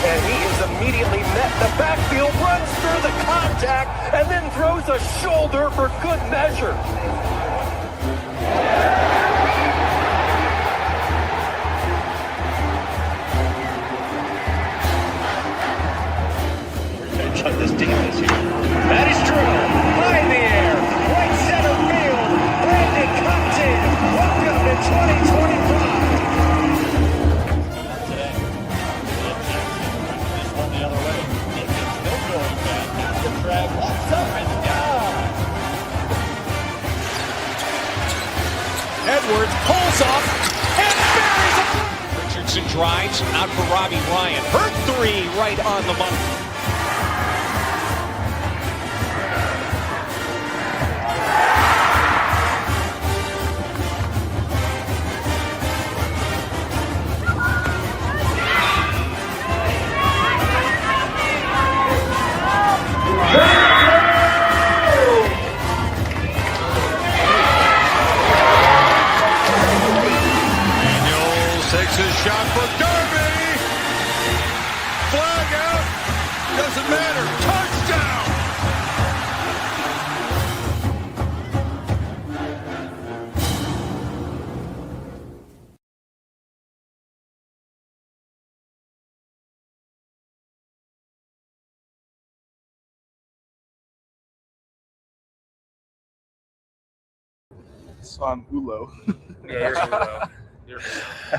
And he is immediately met in the backfield, runs through the contact, and then throws a shoulder for good measure. This team this year. That is true. High in the air. Right center field. Brandon Compton. Welcome to 2025. The other way. Still going back. That's the drag. Walks up and down. Edwards pulls off and buries it. Richardson drives out for Robbie Ryan. Hurt three right on the money. Takes a shot for Derby. Flag out. Doesn't matter. Touchdown. So I'm Ulo. Yeah, you're Ulo.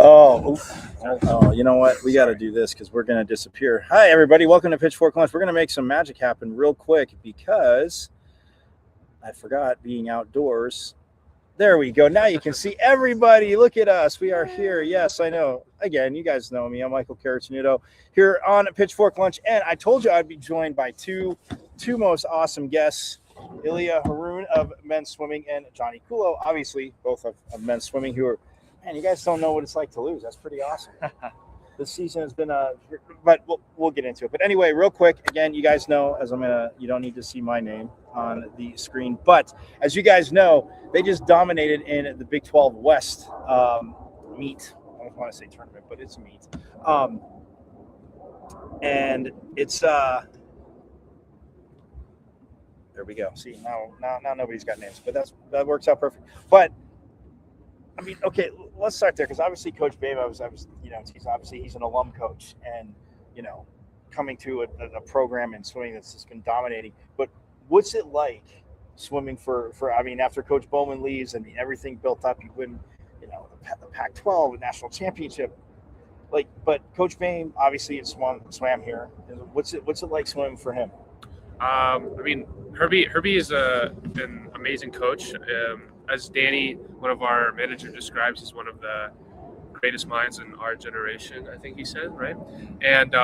Oh, you know what? We got to do this because we're going to disappear. Hi, everybody. Welcome to Pitchfork Lunch. We're going to make some magic happen real quick because I forgot being outdoors. There we go. Now you can see everybody. Look at us. We are here. Yes, I know. Again, you guys know me. I'm Michael Caratinuto here on Pitchfork Lunch. And I told you I'd be joined by two most awesome guests, Ilya Haroun of men's swimming and Johnny Kulo, obviously both of men's swimming, who are, man, you guys don't know what it's like to lose. That's pretty awesome. This season has been but we'll get into it. But anyway, real quick, again, you guys know, you don't need to see my name on the screen, but as you guys know, they just dominated in the Big 12 West meet. I don't want to say tournament, but it's a meet. And it's there we go. See, now nobody's got names, but that works out perfect. But I mean, okay, let's start there because obviously Coach Babe, I was, he's an alum coach, and coming to a program in swimming that's just been dominating. But what's it like swimming for after Coach Bowman leaves and everything built up, you win, the Pac-12 national championship. But Coach Babe obviously swam here. What's it like swimming for him? Herbie is an amazing coach. As Danny, one of our managers, describes, he's one of the greatest minds in our generation, I think he said, right? And,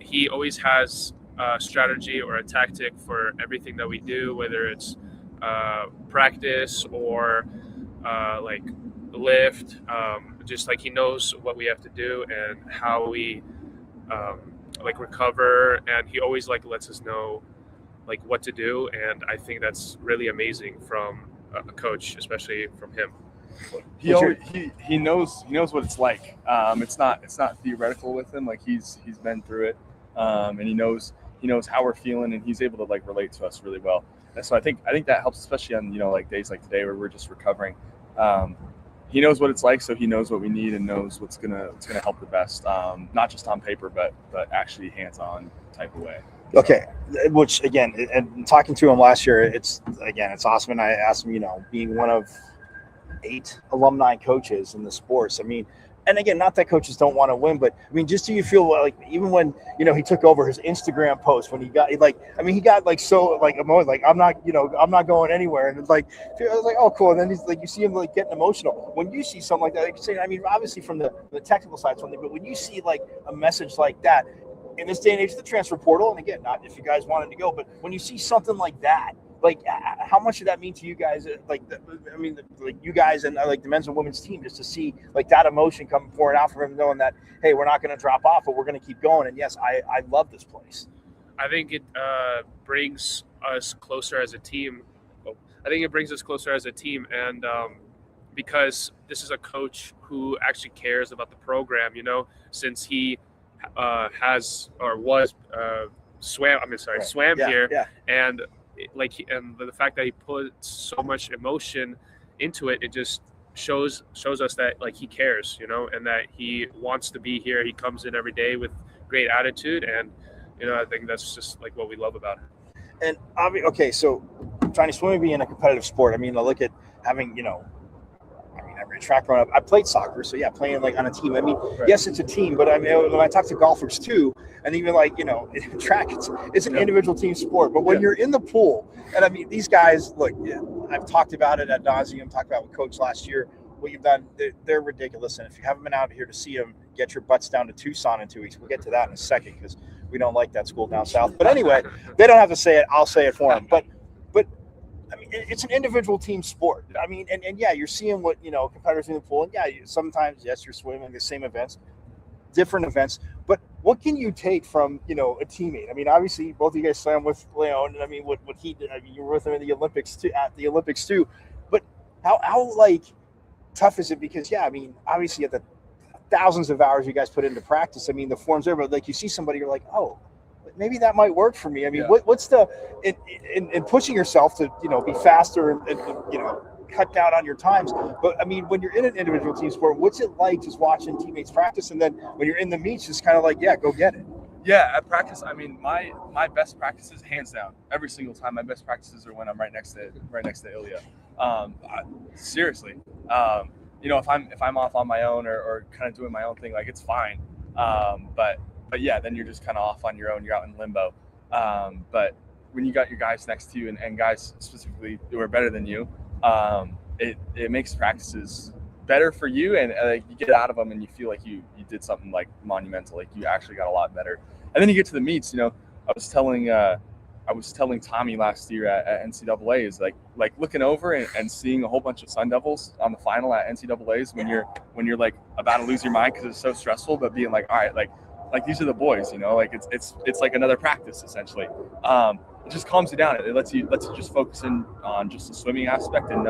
he always has a strategy or a tactic for everything that we do, whether it's practice or like lift, just like he knows what we have to do and how we like recover, and he always like lets us know like what to do, and I think that's really amazing from a coach, especially from him. He knows what it's like. It's not theoretical with him. Like he's been through it, and he knows how we're feeling, and he's able to like relate to us really well. And so I think that helps, especially on like days like today where we're just recovering. He knows what it's like, so he knows what we need and knows what's gonna help the best, not just on paper, but actually hands-on type of way. Okay, which again, and talking to him last year, it's awesome. And I asked him, being one of 8 alumni coaches in the sports. I mean, and again, not that coaches don't want to win, but I mean, just do you feel like even when he took over his Instagram post when he got he got like so like emotional, like I'm not going anywhere, and it's like I was like, oh cool, and then he's like, you see him like getting emotional when you see something like that. Like you say, I mean, obviously from the technical side something, but when you see like a message like that in this day and age of the transfer portal, and again, not if you guys wanted to go, but when you see something like that. Like, how much did that mean to you guys? Like you guys and like the men's and women's team, just to see like that emotion come pouring out from him, knowing that, hey, we're not going to drop off, but we're going to keep going. And yes, I love this place. I think it brings us closer as a team. And because this is a coach who actually cares about the program. Since he swam here, and. And the fact that he put so much emotion into it, it just shows us that like he cares, and that he wants to be here. He comes in every day with great attitude, and I think that's just like what we love about him. And okay, so Johnny, swimming being a competitive sport, I mean, I look at having every track growing up. I played soccer, so yeah, playing like on a team. I mean, yes, it's a team, but I mean, when I talk to golfers too, and even like track, it's an individual team sport. But when you're in the pool, and I mean, these guys, look, I've talked about it ad nauseum. Talked about with Coach last year. What you've done, they're ridiculous. And if you haven't been out here to see them, get your butts down to Tucson in 2 weeks. We'll get to that in a second because we don't like that school down south. But anyway, they don't have to say it. I'll say it for them. But I mean, it's an individual team sport. I mean, and yeah, you're seeing what, competitors in the pool. And yeah, sometimes, yes, you're swimming the same events, different events. But what can you take from, a teammate? I mean, obviously, both of you guys swam with Leon. And I mean, what he did, I mean, you were with him in the Olympics too. But how like, tough is it? Because, yeah, I mean, obviously, at the thousands of hours you guys put into practice, I mean, the form's there. But, like, you see somebody, you're like, oh, maybe that might work for me. I mean, what's the in pushing yourself to be faster and cut down on your times? But I mean, when you're in an individual team sport, what's it like just watching teammates practice, and then when you're in the meets, just kind of like, yeah, go get it. Yeah, at practice, I mean, my best practices, hands down, every single time, my best practices are when I'm right next to Ilya. Seriously, if I'm off on my own or kind of doing my own thing, like it's fine. But yeah, then you're just kind of off on your own. You're out in limbo. But when you got your guys next to you and guys specifically who are better than you, it makes practices better for you, and you get out of them and you feel like you did something like monumental, like you actually got a lot better. And then you get to the meets. I was telling Tommy last year at NCAA is like looking over and seeing a whole bunch of Sun Devils on the final at NCAAs when you're like about to lose your mind because it's so stressful, but being like, all right, like these are the boys, like it's like another practice essentially. It just calms you down. It lets you just focus in on just the swimming aspect and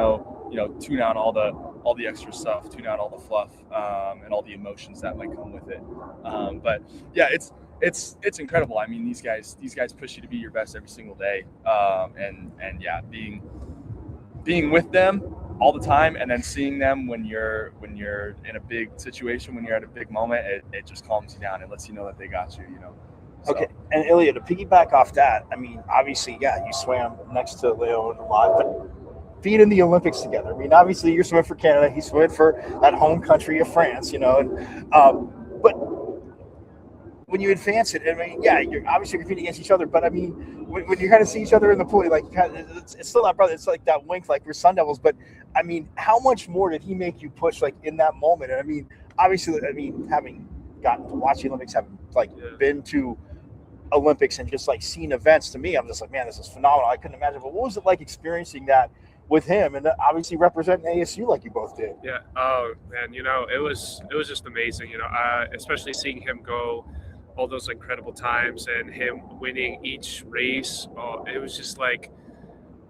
tune out all the extra stuff, tune out all the fluff, and all the emotions that might come with it. But yeah, it's incredible. I mean, these guys push you to be your best every single day. And yeah, being with them all the time, and then seeing them when you're in a big situation, when you're at a big moment, it just calms you down. It lets you know that they got you, So. Okay, and Ilya, to piggyback off that, I mean, obviously, yeah, you swam next to Leo a lot, but being in the Olympics together, I mean, obviously, you're swimming for Canada, he's swimming for that home country of France, but when you advance it, I mean, yeah, you're obviously competing against each other, but I mean, when you kind of see each other in the pool, like it's still not brother. It's like that wink, like we're Sun Devils. But I mean, how much more did he make you push, like in that moment? And I mean, obviously, having gotten to watch the Olympics, having been to Olympics and just like seen events, to me, I'm just like, man, this is phenomenal. I couldn't imagine. But what was it like experiencing that with him, and obviously representing ASU like you both did. Yeah. Oh man, it was just amazing. Especially seeing him go all those incredible times and him winning each race. Oh, it was just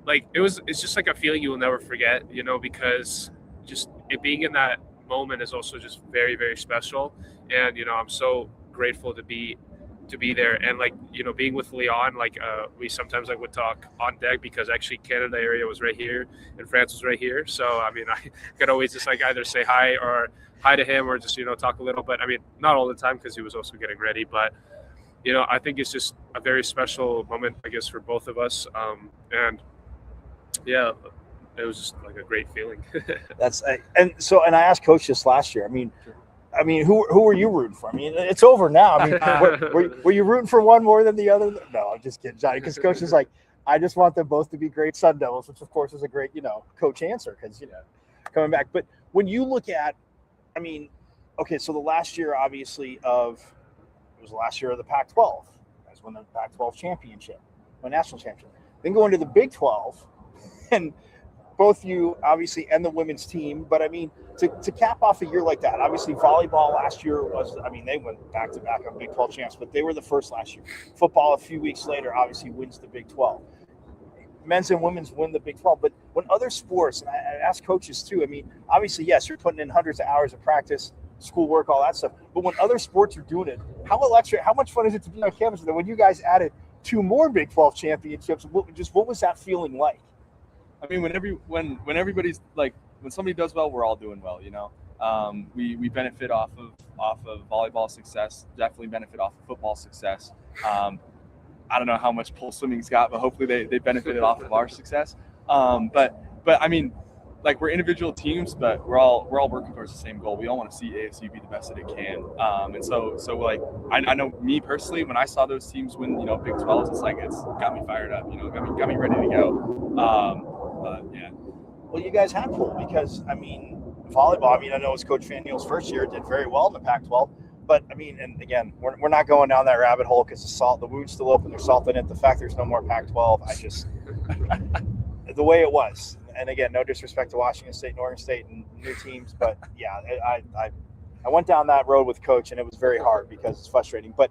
it's just like a feeling you will never forget. Because just it being in that moment is also just very, very special. And I'm so grateful to be there, and being with Leon, we sometimes would talk on deck, because actually Canada area was right here and France was right here, so I could always just either say hi to him, or just talk a little, but not all the time, because he was also getting ready. But I think it's just a very special moment, I guess, for both of us, and yeah, it was just a great feeling. And I asked Coach this last year. Who were you rooting for? It's over now. Were you rooting for one more than the other? No, I'm just kidding, Johnny. Because Coach is like, I just want them both to be great Sun Devils, which of course is a great, Coach answer, because coming back. But when you look at, okay, so the last year, obviously, it was the last year of the Pac-12. That's when the Pac-12 championship, the national championship. Then go into the Big 12, and both you obviously and the women's team, but to cap off a year like that, obviously volleyball last year was, they went back to back on Big 12 champs, but they were the first last year. Football a few weeks later obviously wins the Big 12. Men's and women's win the Big 12, but when other sports, and I ask coaches too, obviously yes, you're putting in hundreds of hours of practice, schoolwork, all that stuff, but when other sports are doing it, how much fun is it to be on campus? And when you guys added 2 more Big 12 championships, what was that feeling like? When everybody's when somebody does well, we're all doing well. We benefit off of volleyball success. Definitely benefit off of football success. I don't know how much pole swimming's got, but hopefully they benefited off of our success. But we're individual teams, but we're all working towards the same goal. We all want to see ASU be the best that it can. And so I know me personally, when I saw those teams win, Big 12s, it's got me fired up. Got me ready to go. Yeah. Well, you guys had pull, because volleyball. I know it's Coach Faneuil's first year, did very well in the Pac-12, but and again, we're not going down that rabbit hole, because the wound's still open. There's salt in it. The fact there's no more Pac-12, the way it was. And again, no disrespect to Washington State and Oregon State and new teams, but yeah, I went down that road with Coach, and it was very hard because it's frustrating. But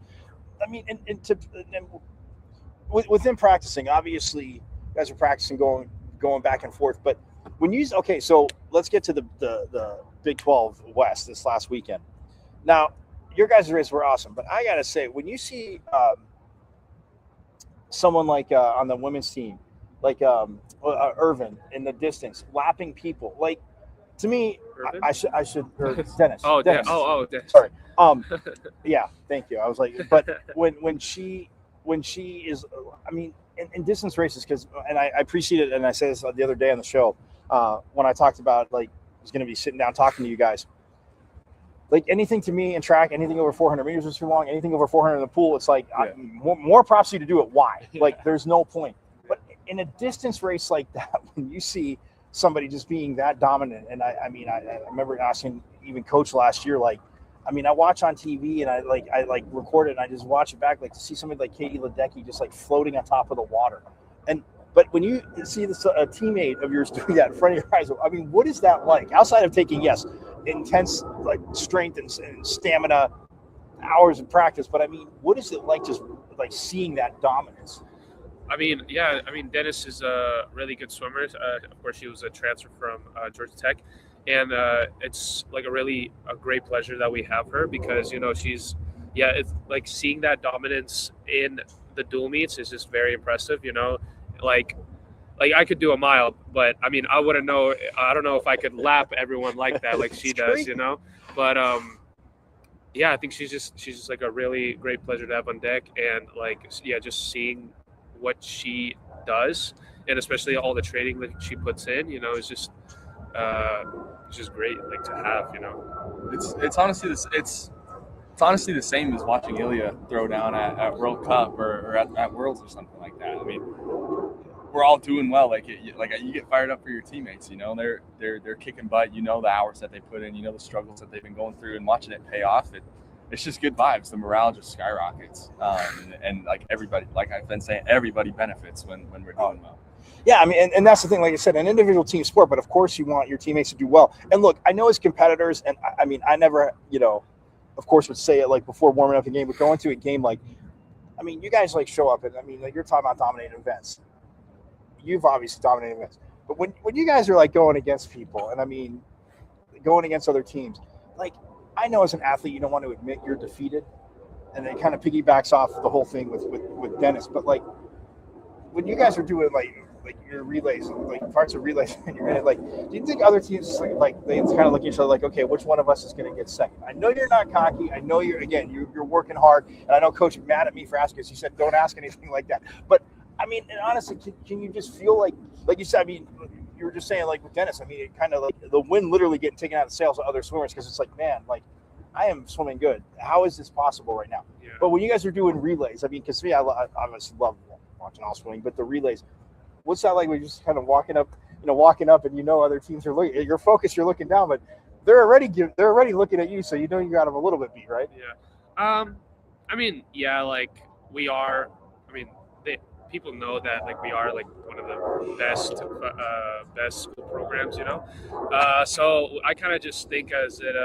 within practicing, obviously, you guys are practicing going back and forth. But when so let's get to the Big 12 West this last weekend. Now, your guys' races were awesome, but I gotta say, when you see someone like on the women's team, like Irvin in the distance, lapping people, to me, I should or Dennis. Oh, Dennis. Dennis. Sorry. Yeah, thank you. I was like, but when she is, in distance races, and I appreciate it, and I said this the other day on the show when I talked about I was going to be sitting down talking to you guys. Anything to me in track, anything over 400 meters is too long. Anything over 400 in the pool, it's more props to you to do it. Why? There's no point. But in a distance race like that, when you see somebody just being that dominant, and I remember asking even Coach last year, I watch on TV and I record it and I just watch it back, to see somebody like Katie Ledecky just floating on top of the water. But when you see a teammate of yours doing that in front of your eyes, what is that like? Outside of taking, yes, intense strength and stamina, hours of practice, but what is it like just seeing that dominance? Dennis is a really good swimmer. Of course, she was a transfer from Georgia Tech. And it's a great pleasure that we have her, because, she's, it's seeing that dominance in the dual meets is just very impressive, I could do a mile, but I wouldn't know. I don't know if I could lap everyone like that, like she does, but I think she's just a really great pleasure to have on deck. And just seeing what she does, and especially all the training that she puts in, is just great to have. It's honestly it's honestly the same as watching Ilya throw down at World Cup or at Worlds or something like that. We're all doing well. You get fired up for your teammates. They're kicking butt. The hours that they put in. The struggles that they've been going through, and watching it pay off. It's just good vibes. The morale just skyrockets. And everybody, like I've been saying, everybody benefits when we're doing well. Yeah, I mean, and that's the thing. Like I said, an individual team sport, but of course you want your teammates to do well. And look, I know as competitors, and I mean, I never, of course, would say it like before warming up the game, but going to a game like, I mean, you guys like show up, and I mean, like you're talking about dominating events. You've obviously dominated events, but when you guys are like going against people, and I mean, going against other teams, like I know as an athlete, you don't want to admit you're defeated, and it kind of piggybacks off the whole thing with Dennis, but like when you guys are doing like your relays, like parts of relays, and you're gonna like, do you think other teams like they kind of look at each other like, okay, which one of us is going to get second? I know you're not cocky. I know you're working hard, and I know Coach is mad at me for asking this. He said don't ask anything like that. But I mean, and honestly, can you just feel like you said? I mean, you were just saying like with Dennis. I mean, it kind of like the wind literally getting taken out of the sails of other swimmers because it's like, man, like I am swimming good. How is this possible right now? Yeah. But when you guys are doing relays, I mean, because me, I obviously love watching all swimming, but the relays. What's that like? We're just kind of walking up, and other teams are looking. You're focused, you're looking down, but they're already looking at you, so you got them a little bit beat, right? Yeah. I mean, yeah, like we are. I mean, people know that like we are like one of the best school programs, So I kind of just think as it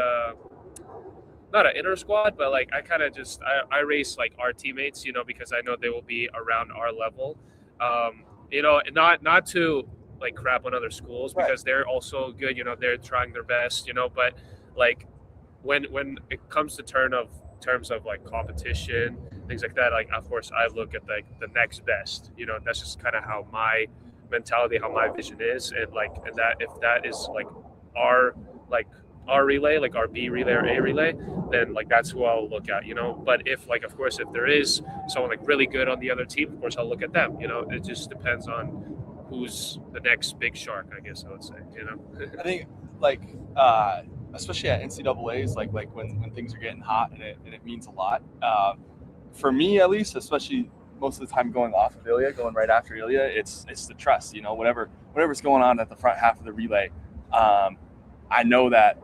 not an inner squad, but like I kind of just I race like our teammates, because I know they will be around our level. Not to like crap on other schools because they're also good, they're trying their best, but like when it comes to terms of like competition, things like that, like of course I look at like the next best, that's just kind of how my mentality, how my vision is. And that if that is like our relay, like our B relay or A relay, then like that's who I'll look at, But if like, of course, if there is someone like really good on the other team, of course I'll look at them. It just depends on who's the next big shark, I guess I would say. I think like especially at NCAA's, like when things are getting hot and it means a lot. For me at least, especially most of the time going off of Ilya, going right after Ilya, it's the trust. Whatever's going on at the front half of the relay. I know that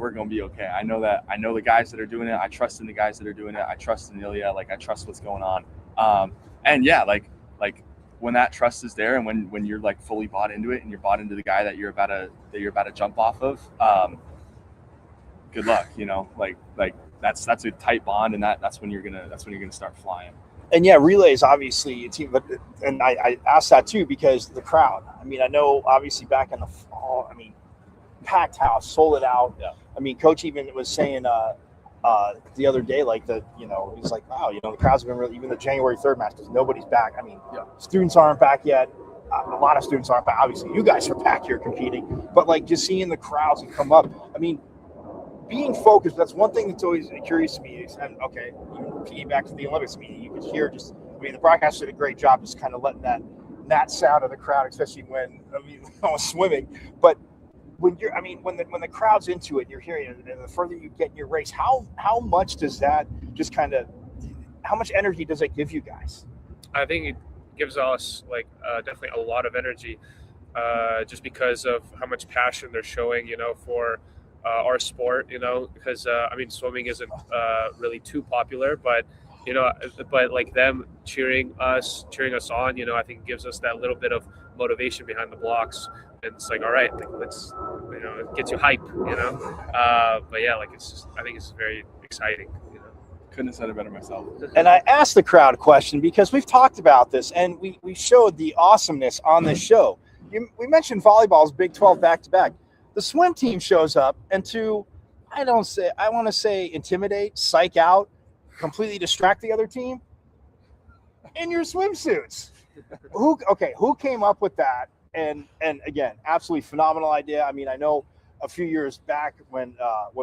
we're going to be okay. I know the guys that are doing it. I trust in the guys that are doing it. I trust in Ilya. Like I trust what's going on. And yeah, like when that trust is there and when you're like fully bought into it and you're bought into the guy that you're about to jump off of, good luck, like that's a tight bond, and that's when you're gonna start flying. And yeah, relays obviously a team, but and I asked that too because the crowd. I mean, I know obviously back in the fall, I mean, packed house, sold it out. Yeah. I mean, Coach even was saying the other day, like he's like, wow, the crowds have been really, even the January 3rd match because nobody's back. I mean, students aren't back yet. A lot of students aren't back. Obviously, you guys are back here competing, but like just seeing the crowds and come up. I mean, being focused. That's one thing that's always curious to me. And okay, piggyback to the Olympics. I mean, you could hear the broadcast did a great job just kind of letting that sound of the crowd, especially when I was swimming, but. When the crowd's into it, you're hearing it, and the further you get in your race, how much does that just how much energy does it give you guys? I think it gives us like definitely a lot of energy, just because of how much passion they're showing, for our sport, because swimming isn't really too popular, but like them cheering us on, I think it gives us that little bit of motivation behind the blocks. And it's like, all right, like, let's, it gets you hype, but yeah, like I think it's very exciting, Couldn't have said it better myself. And I asked the crowd question because we've talked about this and we showed the awesomeness on this show. We mentioned volleyball's Big 12 back-to-back. The swim team shows up and I want to say intimidate, psych out, completely distract the other team in your swimsuits. Who came up with that? And again, absolutely phenomenal idea. I mean, I know a few years back when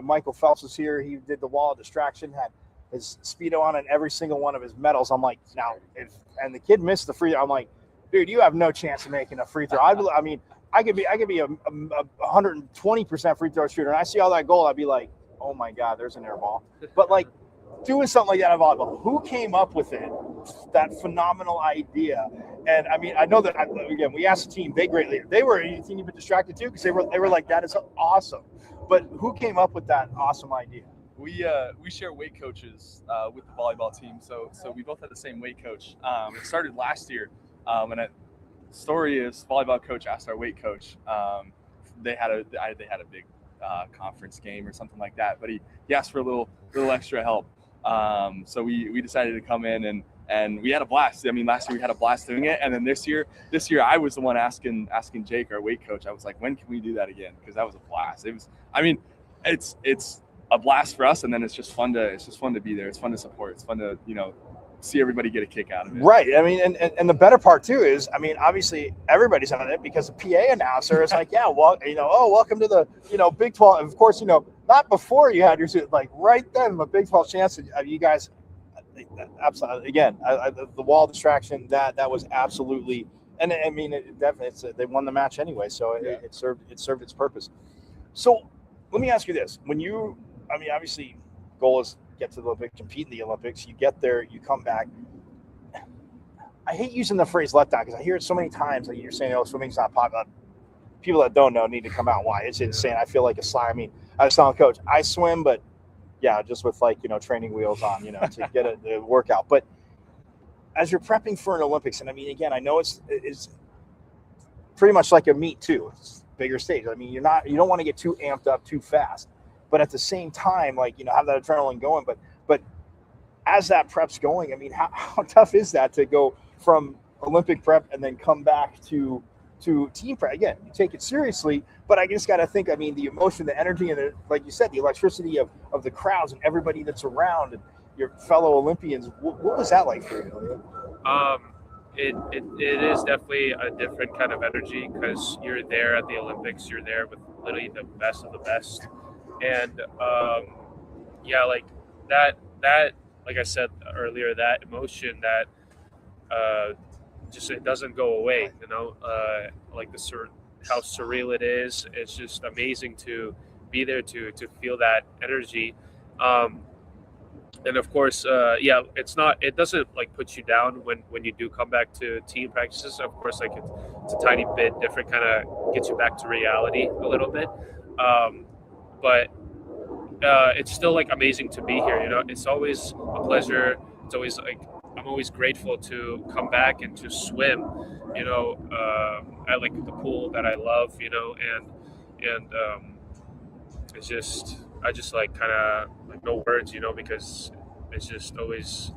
Michael Phelps was here, he did the wall of distraction, had his Speedo on and every single one of his medals. I'm like, now, and the kid missed the free throw. I'm like, dude, you have no chance of making a free throw. I could be a 120% free throw shooter, and I see all that goal, I'd be like, oh my God, there's an air ball. But like doing something like that in volleyball, who came up with it? That phenomenal idea. And I mean, I know that again, we asked the team, they were even distracted too because they were like, that is awesome. But who came up with that awesome idea? We share weight coaches with the volleyball team, so we both had the same weight coach. It started last year, and story is volleyball coach asked our weight coach. They had a big conference game or something like that, but he asked for a little extra help. So we decided to come in and we had a blast. I mean, last year we had a blast doing it, and then this year I was the one asking Jake, our weight coach. I was like, when can we do that again? Because that was a blast. It was. I mean, it's a blast for us, and then it's just fun to be there. It's fun to support. It's fun to see everybody get a kick out of it. Right. I mean, and the better part too is, I mean, obviously everybody's on it because the PA announcer is like, yeah, well, welcome to the, Big 12. Of course, not before you had your suit, like right then, the Big 12 chance of you guys, absolutely. Again, the wall distraction, that was absolutely, and I mean, it definitely, they won the match anyway, so it served its purpose. So let me ask you this: obviously, goal is get to the Olympics, compete in the Olympics. You get there, you come back. I hate using the phrase letdown because I hear it so many times. Like you're saying, swimming's not popular. People that don't know need to come out. Why? It's insane. I feel like a slime. I mean, I was telling coach, I swim, but yeah, just with training wheels on, to get a workout. But as you're prepping for an Olympics, and I mean, again, I know it's pretty much like a meet too. It's a bigger stage. I mean, you don't want to get too amped up too fast. But at the same time, have that adrenaline going. But as that prep's going, I mean, how tough is that to go from Olympic prep and then come back to team prep? Again, you take it seriously, but I just got to think, I mean, the emotion, the energy, and like you said, the electricity of the crowds and everybody that's around and your fellow Olympians. What was that like for you? It is definitely a different kind of energy because you're there at the Olympics. You're there with literally the best of the best. And like that, like I said earlier, that emotion that it doesn't go away. Like how surreal it is. It's just amazing to be there to feel that energy. And of course, it doesn't put you down when you do come back to team practices. Of course, it's a tiny bit different, kind of gets you back to reality a little bit. But it's still amazing to be here. It's always a pleasure. It's always I'm always grateful to come back and to swim, at the pool that I love, and it's just, I just kind of no words, because it's just always,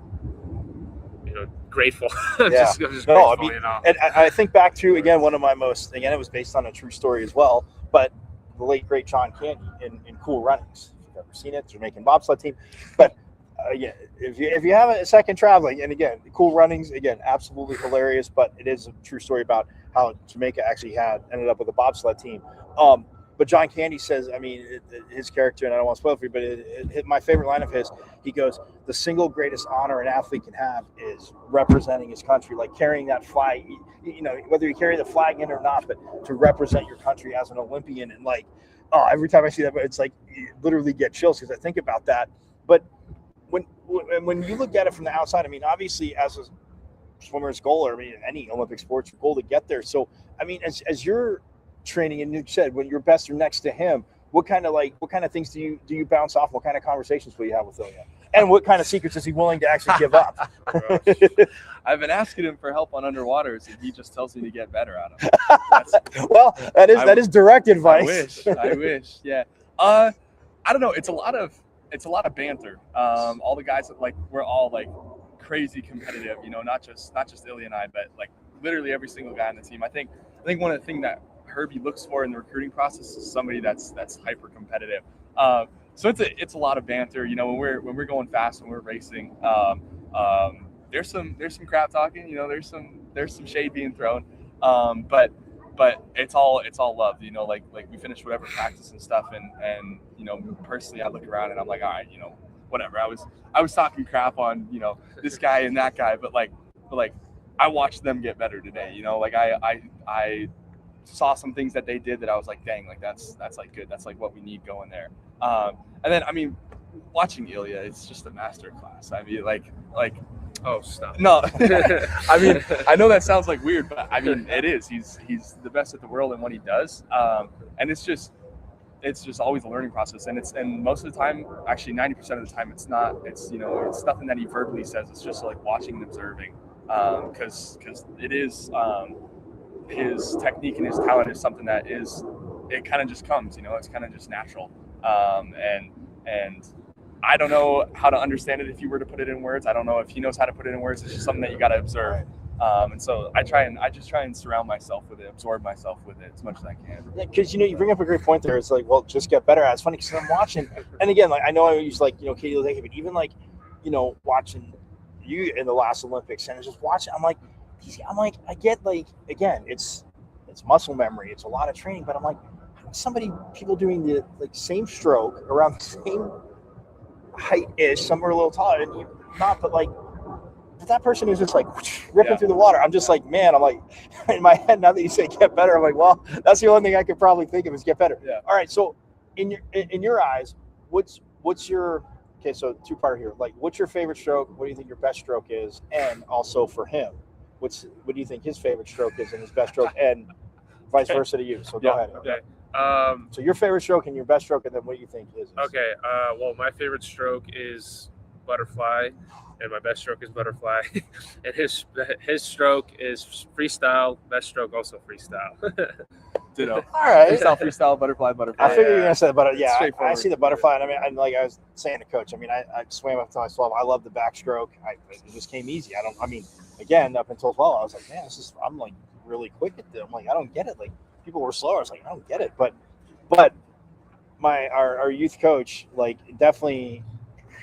grateful. I'm just grateful, I mean, and I think back to, again, one of my it was based on a true story as well, but the late great John Candy in Cool Runnings. If you've ever seen it, Jamaican bobsled team. But if you have a second traveling, and again, Cool Runnings, again, absolutely hilarious. But it is a true story about how Jamaica actually ended up with a bobsled team. But John Candy says, I mean, his character, and I don't want to spoil it for you, but my favorite line of his, he goes, the single greatest honor an athlete can have is representing his country, carrying that flag, whether you carry the flag in or not, but to represent your country as an Olympian. And every time I see that, it's you literally get chills because I think about that. But when you look at it from the outside, I mean, obviously as a swimmer's goal, or I mean, any Olympic sports, your goal to get there. So, I mean, as you're training, and you said when you're best or next to him, what kind of things do you bounce off? What kind of conversations will you have with Ilya? And what kind of secrets is he willing to actually give up? I've been asking him for help on underwaters, and he just tells me to get better at them. Well, that is direct advice. I wish. Yeah. I don't know. It's a lot of banter. All the guys we're all crazy competitive. Not just Ilya and I, but literally every single guy on the team. I think one of the things that Herbie looks for in the recruiting process is somebody that's hyper competitive. So it's a lot of banter. When we're going fast, when we're racing, there's some crap talking. There's some shade being thrown. But it's all love. We finish whatever practice and stuff, and personally I look around and I'm like, all right, whatever. I was talking crap on this guy and that guy, but I watched them get better today. I saw some things that they did that I was like, dang, that's good. That's what we need going there. And then, I mean, watching Ilya, it's just a master class. I mean, oh, stop. No, I mean, I know that sounds weird, but I mean, it is. He's the best at the world in what he does. And it's just always a learning process. And most of the time, actually 90% of the time, it's nothing that he verbally says. It's just watching and observing. Cause it is, his technique and his talent is something that it kind of just comes, it's kind of just natural. And I don't know how to understand it if you were to put it in words. I don't know if he knows how to put it in words. It's just something that you got to observe. And so I just try and surround myself with it, absorb myself with it as much as I can. Yeah, because you bring up a great point there. It's like, well, just get better at it. It's funny because I'm watching, and again, like I know I use like Katie Ledecky, but even like watching you in the last Olympics and just watching, I'm like, I get like again, it's muscle memory, it's a lot of training, but I'm like, people doing the like same stroke around the same height-ish, some are a little taller, and you not, but like. But that person is just like ripping through the water. I'm just like, man, I'm like, in my head, now that you say get better, I'm like, well, that's the only thing I could probably think of is get better. Yeah. All right. So in your eyes, what's your, okay, so two-part here. Like, what's your favorite stroke? What do you think your best stroke is? And also for him, what do you think his favorite stroke is and his best stroke, and vice versa to you? So go ahead. Okay. So your favorite stroke and your best stroke, and then what do you think his is? Okay. Well, my favorite stroke is butterfly, and my best stroke is butterfly. And his stroke is freestyle. Best stroke also freestyle. Ditto. All right. Freestyle, butterfly. I figured you were gonna say that, but yeah, I straightforward. see the butterfly, and I mean, like I was saying to Coach, I mean, I swam up until I was 12. I love the backstroke. It just came easy. Again, up until 12, I was like, man, I'm like really quick at this. I'm like, I don't get it. Like people were slower. I was like, I don't get it. But our youth coach like definitely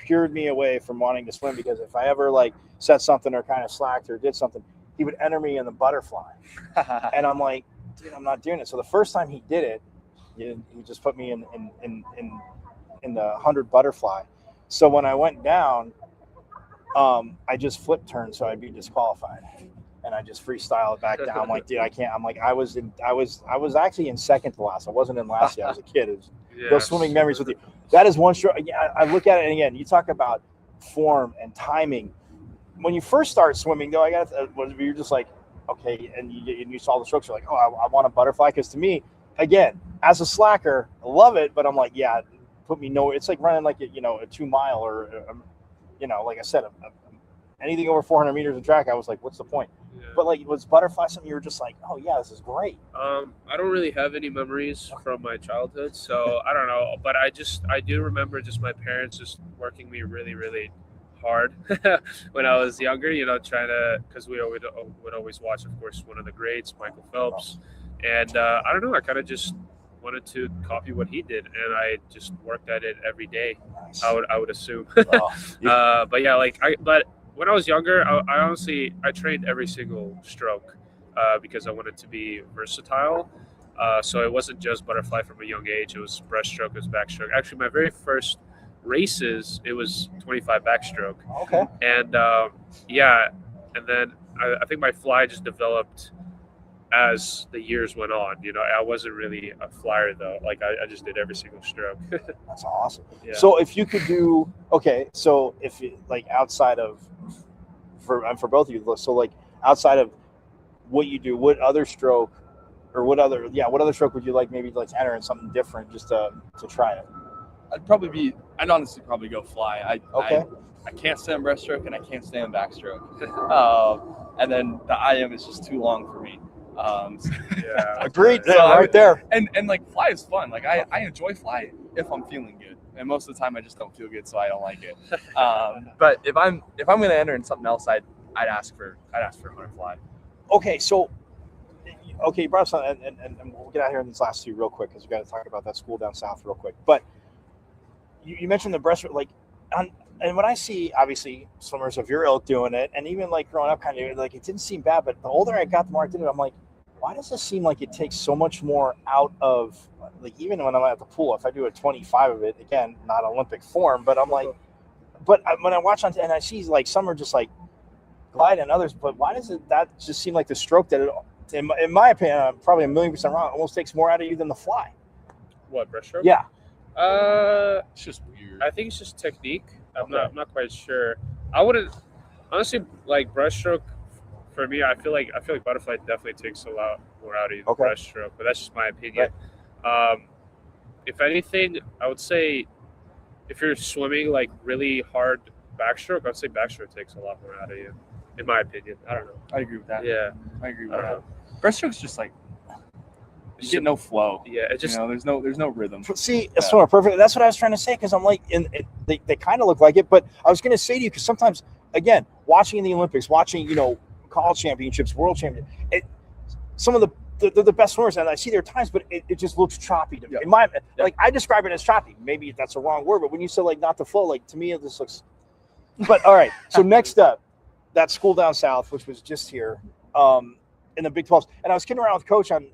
cured me away from wanting to swim, because if I ever like said something or kind of slacked or did something, he would enter me in the butterfly. And I'm like, dude, I'm not doing it. So the first time he did it, he just put me in the 100 butterfly. So when I went down, I just flip turned so I'd be disqualified, and I just freestyle it back down. I'm like, dude, I can't. I'm like, I was actually in second to last. I wasn't in last yet. I was a kid. Those swimming memories with you. That is one stroke. I look at it, and again, you talk about form and timing. When you first start swimming, though, you're just like, okay, and you saw the strokes, you're like, oh, I want a butterfly. Because to me, again, as a slacker, I love it, but I'm like, yeah, put me nowhere. It's like running like a 2 mile or like I said, anything over 400 meters of track. I was like, what's the point? Yeah. But like, was butterfly something you were just like, oh yeah, this is great? I don't really have any memories from my childhood, so I don't know. But I do remember just my parents just working me really, really hard when I was younger. Trying to, because we would always watch, of course, one of the greats, Michael Phelps, and I don't know. I kind of just wanted to copy what he did, and I just worked at it every day. Nice. I would assume. But yeah, but when I was younger, I honestly trained every single stroke because I wanted to be versatile. So it wasn't just butterfly from a young age. It was breaststroke, it was backstroke. Actually, my very first races, it was 25 backstroke. Okay. And and then I think my fly just developed as the years went on. I wasn't really a flyer though. Like I just did every single stroke. That's awesome. Yeah. So if you could do, so if you, like outside of, for both of you, so like outside of what you do, what other stroke stroke would you like maybe like to enter in something different just to try it? I'd honestly probably go fly. I can't stand breaststroke and I can't stand backstroke. And then the IM is just too long for me. Agreed. Right there. And like fly is fun. Like I enjoy fly if I'm feeling good, and most of the time I just don't feel good, so I don't like it. But if I'm gonna enter in something else, I'd ask for butterfly. Okay, so you brought up something, and we'll get out here in these last two real quick because we got to talk about that school down south real quick. But you mentioned the breaststroke, and when I see obviously swimmers of your ilk doing it, and even like growing up, kind of like it didn't seem bad, but the older I got, the more I did it. I'm like, why does this seem like it takes so much more out of, like, even when I'm at the pool, if I do a 25 of it, again, not Olympic form, but I'm like, but when I watch on, and I see like some are just like glide and others, but why does that just seem like the stroke that in my opinion, I'm probably 1,000,000% wrong, almost takes more out of you than the fly? What, breaststroke? Yeah. It's just weird. I think it's just technique. I'm not quite sure. I wouldn't honestly like breaststroke. For me, I feel like butterfly definitely takes a lot more out of you than breaststroke, but that's just my opinion. Right. If anything, I would say if you're swimming like really hard backstroke, I'd say backstroke takes a lot more out of you, in my opinion. I don't know. I agree with that. Yeah, I agree with that. breaststroke's just like you get no flow. Yeah, it just there's no rhythm. See, it's sort of perfect. That's what I was trying to say because I'm like, they kind of look like it. But I was going to say to you because sometimes, again, watching in the Olympics, watching college championships, world championships, some of they're the best swimmers, and I see their times, but it just looks choppy to me. Yep. Like I describe it as choppy. Maybe that's a wrong word, but when you say like not the flow, like to me it just looks. But all right, so next up, that school down south, which was just here. In the Big 12s. And I was kidding around with Coach on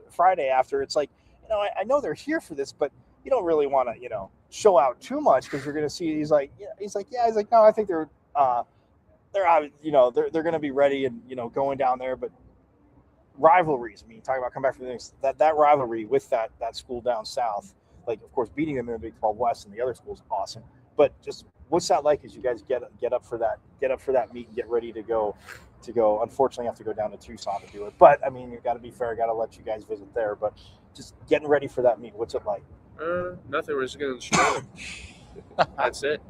Friday after. It's like, I know they're here for this, but you don't really want to, show out too much because you're going to see. He's like, no, I think they're going to be ready and going down there. But rivalries. I mean, talking about come back from the next that rivalry with that school down south. Like, of course, beating them in the Big 12 West and the other schools, awesome. But just what's that like as you guys get up for that meet and get ready to go? Unfortunately, I have to go down to Tucson to do it. But I mean, you got to be fair. Got to let you guys visit there. But just getting ready for that meet. What's it like? Nothing. We're just gonna destroy them. That's it.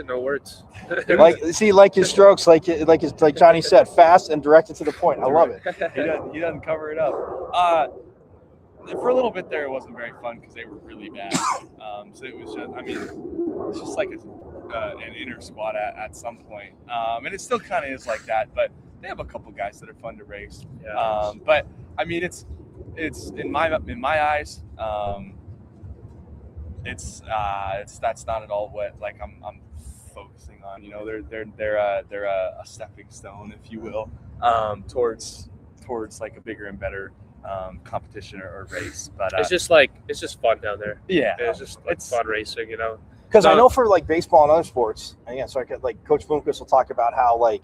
No words. like his strokes, like Johnny said, fast and directed to the point. I love it. He doesn't cover it up. For a little bit there, it wasn't very fun because they were really bad. So it was just, it's just like an inner squad at some point, and it still kind of is like that. But they have a couple guys that are fun to race. Yeah. But I mean, it's in my eyes, that's not at all what like I'm focusing on. They're a stepping stone, if you will, towards like a bigger and better competition or race. But it's just fun down there. Yeah, it's fun racing, Because I know for like baseball and other sports, and again, so I could like Coach Bloomquist will talk about how like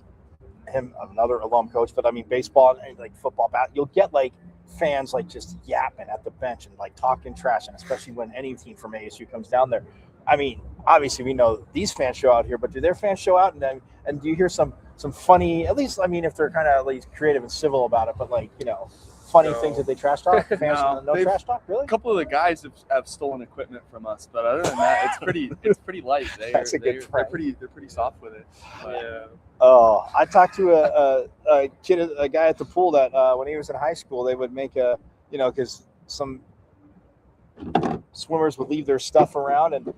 him, another alum coach, but I mean baseball and like football, you'll get like fans like just yapping at the bench and like talking trash, and especially when any team from ASU comes down there. I mean, obviously we know these fans show out here, but do their fans show out and do you hear some funny? At least I mean, if they're kind of at least creative and civil about it, but like funny things that they trash talk. Fans no trash talk, really. A couple of the guys have stolen equipment from us, but other than that, it's pretty light. They're pretty soft with it. But, yeah. Oh, I talked to a guy at the pool that when he was in high school, they would make because some swimmers would leave their stuff around, and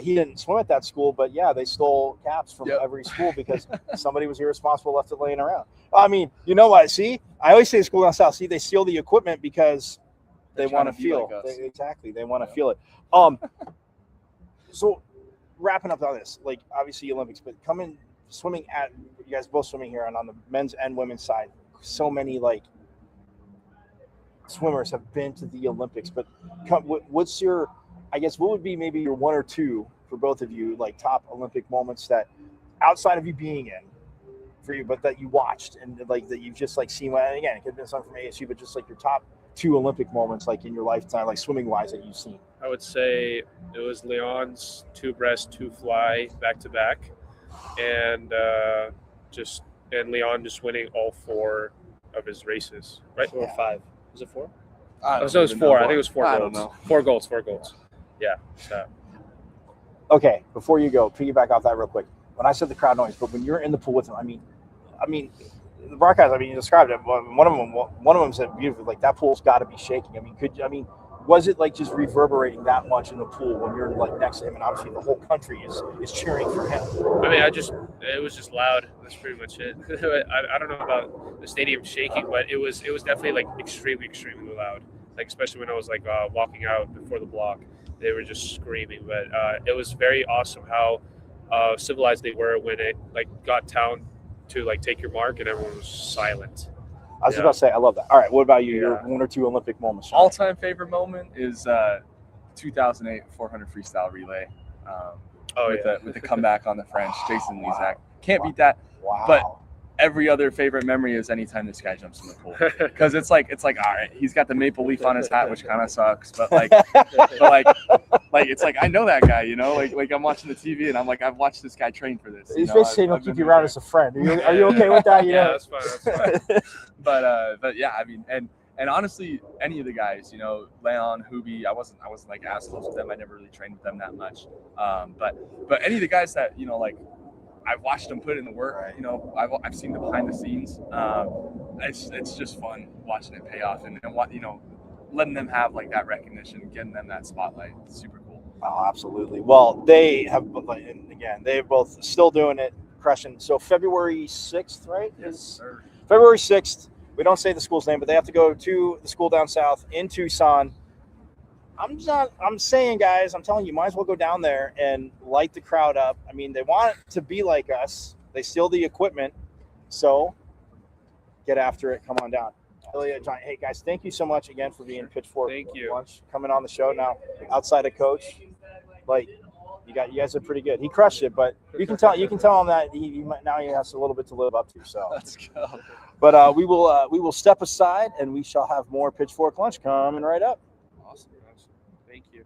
he didn't swim at that school, but yeah, they stole caps from every school because somebody was irresponsible, left it laying around. I mean, you know what? See, I always say school down south. See, they steal the equipment because they want to feel exactly. They want to feel it. So wrapping up on this, like obviously Olympics, but swimming at you guys both swimming here and on the men's and women's side. So many like swimmers have been to the Olympics, but what's your, I guess, what would be maybe your one or two for both of you, like top Olympic moments that outside of you being in for you, but that you watched and like that you've just like seen, and again, it could have been something from ASU, but just like your top two Olympic moments, like in your lifetime, like swimming wise that you've seen. I would say it was Leon's 2 breast, 2 fly back to back. And Leon just winning all 4 of his races, right? Or 5. Was it 4? It was 4. I think it was 4 goals. I don't know. 4 goals. Yeah. So. Okay, before you go, piggyback off that real quick. When I said the crowd noise, but when you're in the pool with them, I mean, the broadcast. I mean, you described it. One of them said beautifully, like that pool's got to be shaking. I mean, was it like just reverberating that much in the pool when you're like next to him, and obviously the whole country is cheering for him? I mean, it was just loud. That's pretty much it. I don't know about the stadium shaking, but it was definitely like extremely loud. Like especially when I was like walking out before the block, they were just screaming. But it was very awesome how civilized they were when it like got down to like take your mark and everyone was silent. I was about to say, I love that. All right, what about you? Your one or two Olympic moments? All-time favorite moment is 2008 400 freestyle relay. With the comeback on the French, Jason Lezak. Can't beat that. Wow. But every other favorite memory is anytime this guy jumps in the pool, because it's like all right, he's got the maple leaf on his hat, which kind of sucks, but it's like I know that guy, like I'm watching the TV and I'm like, I've watched this guy train for this. He's basically saying he'll keep you around as a friend. Are you okay with that? Yeah, that's fine. But yeah, I mean, and honestly, any of the guys, Leon, Hubie, I wasn't like as close with them. I never really trained with them that much. But any of the guys that like I've watched them put in the work. I've seen the behind the scenes. it's just fun watching it pay off and what letting them have like that recognition, getting them that spotlight. It's super cool. Oh, absolutely. Well, they have, and again, they're both still doing it, crushing. So February 6th, right? Yes, sir. February 6th. We don't say the school's name, but they have to go to the school down south in Tucson. I'm saying, guys, I'm telling you, might as well go down there and light the crowd up. I mean, they want it to be like us. They steal the equipment. So get after it. Come on down. Ilya, John, hey, guys, thank you so much again for being Pitchfork Thank you. Lunch, coming on the show now. Outside of coach, like you guys are pretty good. He crushed it, but you can tell him that now he has a little bit to live up to. So Let's go. But we will step aside and we shall have more Pitchfork Lunch coming right up. Awesome. Thank you.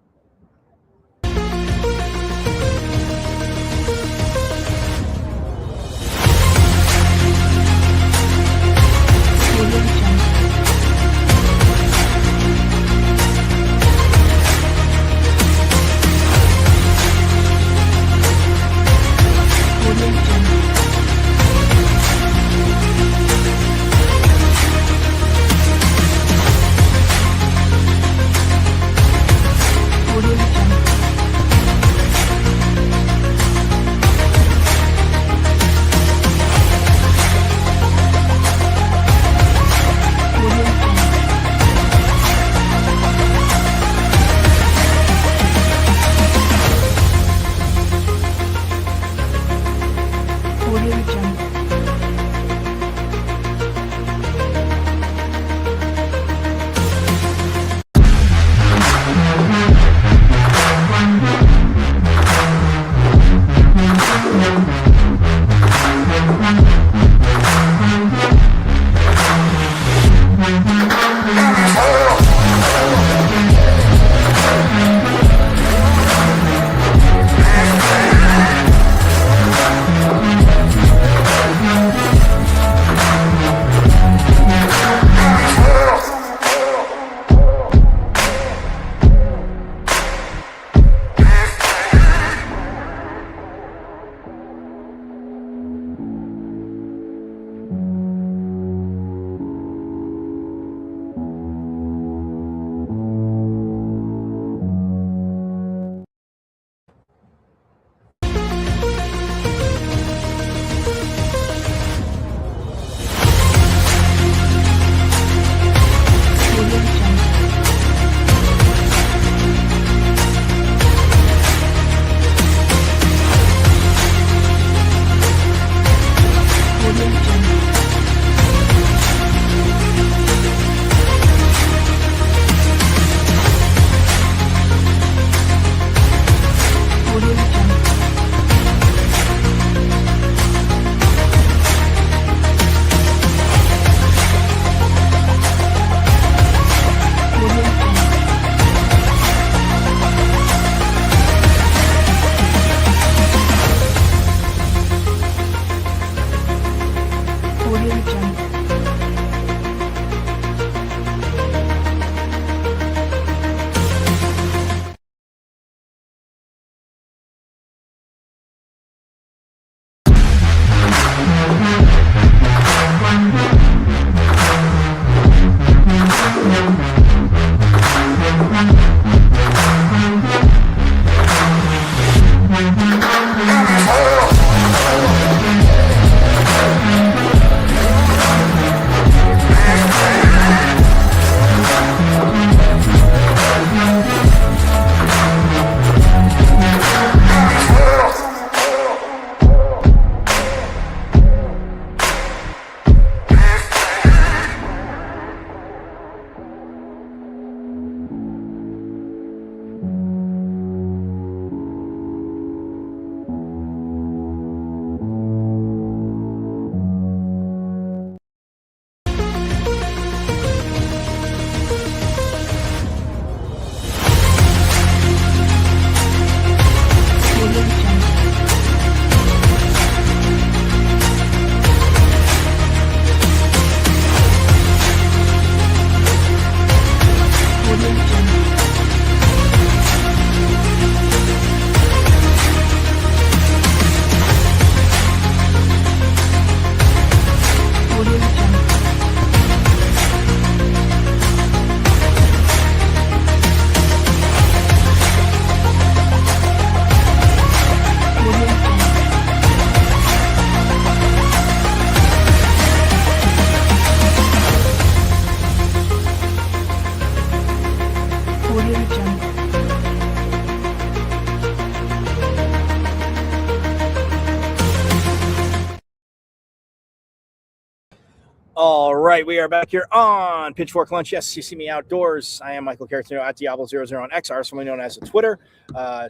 All right, we are back here on Pitchfork Lunch. Yes, you see me outdoors. I am Michael Caratino at Diablo00 on XR, formerly known as Twitter.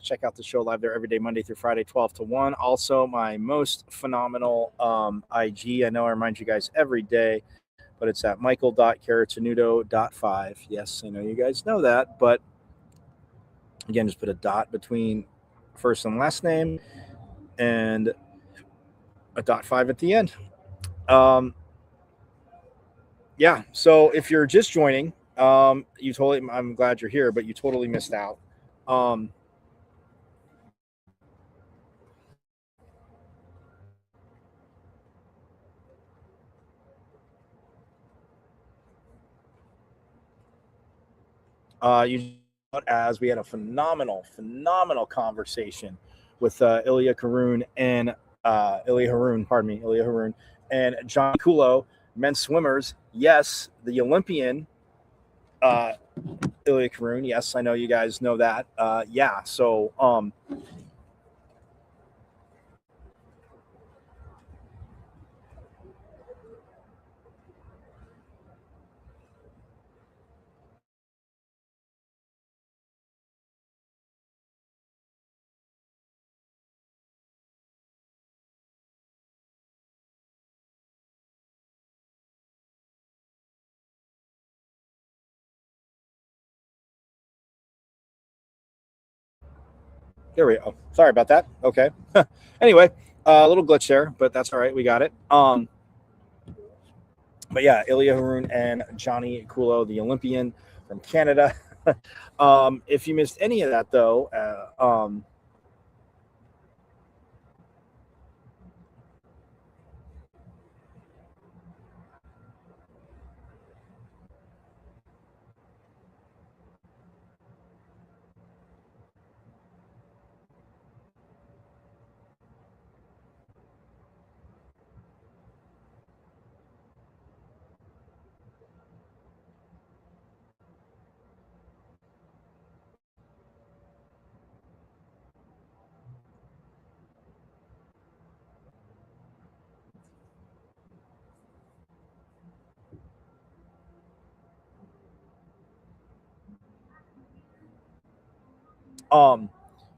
Check out the show live there every day, Monday through Friday, 12 to 1. Also, my most phenomenal IG. I know I remind you guys every day, but it's at michael.caratinudo.5. Yes, I know you guys know that, but again, just put a dot between first and last name and a .5 at the end. Yeah, so if you're just joining, I'm glad you're here, but you totally missed out. You as we had a phenomenal conversation with Ilya Haroon and Ilya Haroon and Johnny Kulo, men's swimmers. Yes, the Olympian Ilya Haroon. Yes, I know you guys know that. Yeah, so there we go. Sorry about that. Okay. Anyway, a little glitch there, but that's all right. We got it. But yeah, Ilya Haroon and Johnny Kulo, the Olympian from Canada. If you missed any of that, though,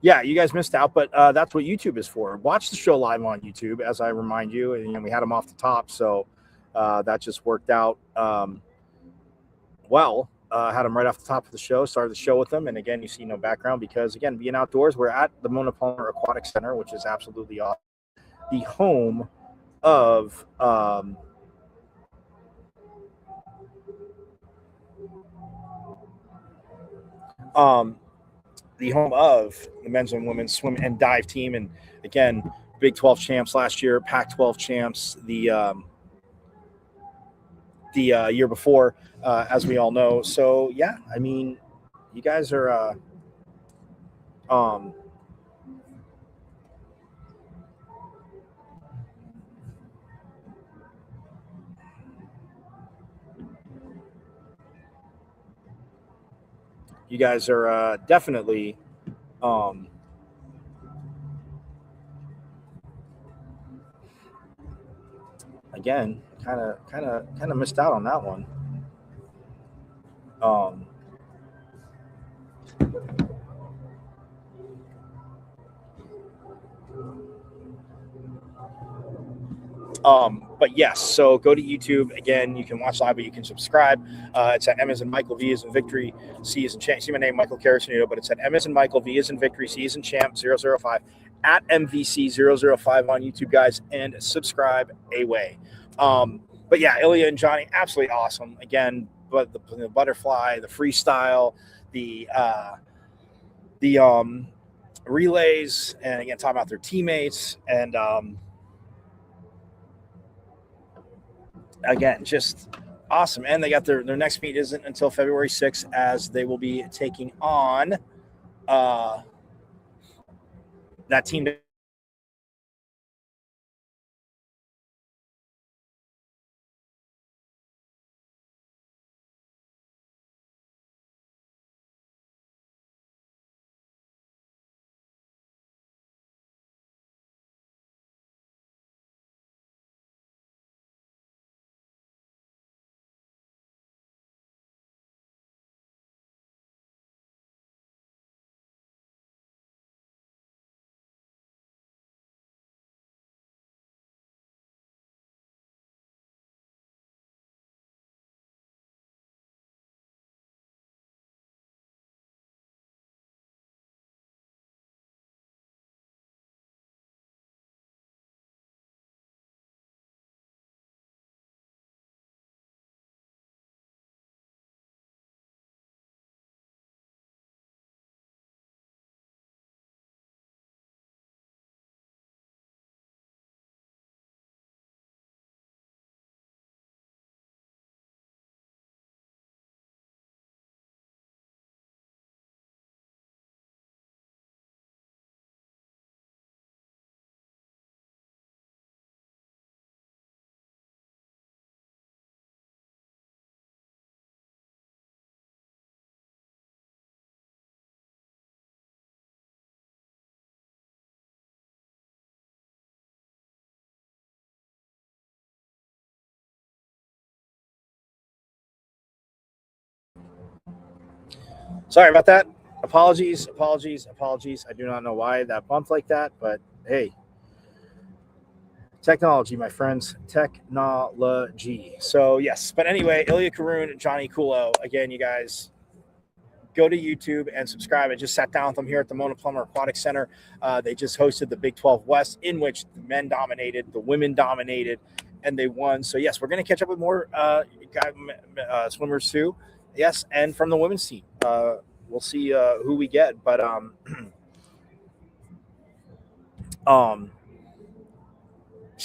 yeah, you guys missed out, but that's what YouTube is for. Watch the show live on YouTube, as I remind you, and we had them off the top, so that just worked out well. Had them right off the top of the show, started the show with them, and again, you see no background because, again, being outdoors, we're at the Mona Palmer Aquatic Center, which is absolutely awesome. The home of the men's and women's swim and dive team, and again, Big 12 champs last year, Pac-12 champs the year before, as we all know. So yeah, I mean, you guys are definitely again kind of missed out on that one. But yes, so go to YouTube. Again, you can watch live, but you can subscribe. It's at M as in Michael, V as in Victory, C as in Champ. See my name, Michael Carasinito, but it's at M as in Michael, V as in Victory, C as in Champ, 005, at MVC005 on YouTube, guys, and subscribe away. But yeah, Ilya and Johnny, absolutely awesome. Again, but the butterfly, the freestyle, the relays, and again, talking about their teammates, and again, just awesome. And they got their next meet isn't until February 6th, as they will be taking on that team Sorry about that. Apologies. I do not know why that bumped like that, but hey, technology, my friends, technology. So yes, but anyway, Ilya Karun, Johnny Kulo. Again, you guys go to YouTube and subscribe. I just sat down with them here at the Mona Plummer Aquatic Center. They just hosted the Big 12 West, in which the men dominated, the women dominated, and they won. So yes, we're going to catch up with more swimmers too. Yes, and from the women's team. We'll see who we get, but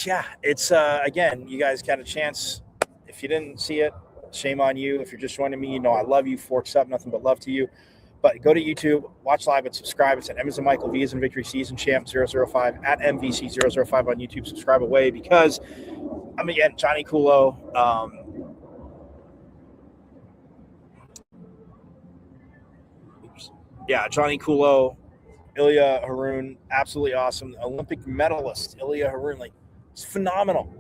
yeah, it's again, you guys got a chance. If you didn't see it, shame on you. If you're just joining me, you know I love you. Forks up, nothing but love to you. But go to YouTube, watch live, and subscribe. It's at Emmons and Michael V as in Victory Season Champ 005 at MVC005 on YouTube. Subscribe away because again, Johnny Kulo. Yeah, Johnny Kulo, Ilya Harun, absolutely awesome. Olympic medalist, Ilya Harun, like it's phenomenal.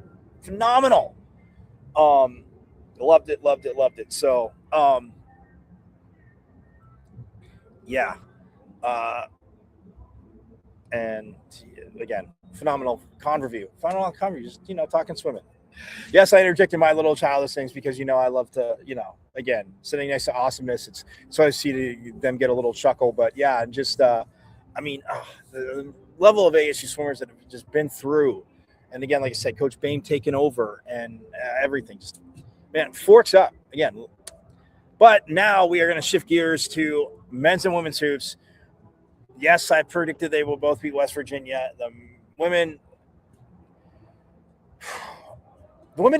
Loved it. So, yeah. And again, phenomenal con review, just, talking swimming. Yes, I interjected my little childish things because, I love to, again, sitting next to awesomeness. It's so I see them get a little chuckle, but yeah, and just, the level of ASU swimmers that have just been through. And again, like I said, Coach Bain taking over and everything, just, man, forks up again. But now we are going to shift gears to men's and women's hoops. Yes, I predicted they will both beat West Virginia. The women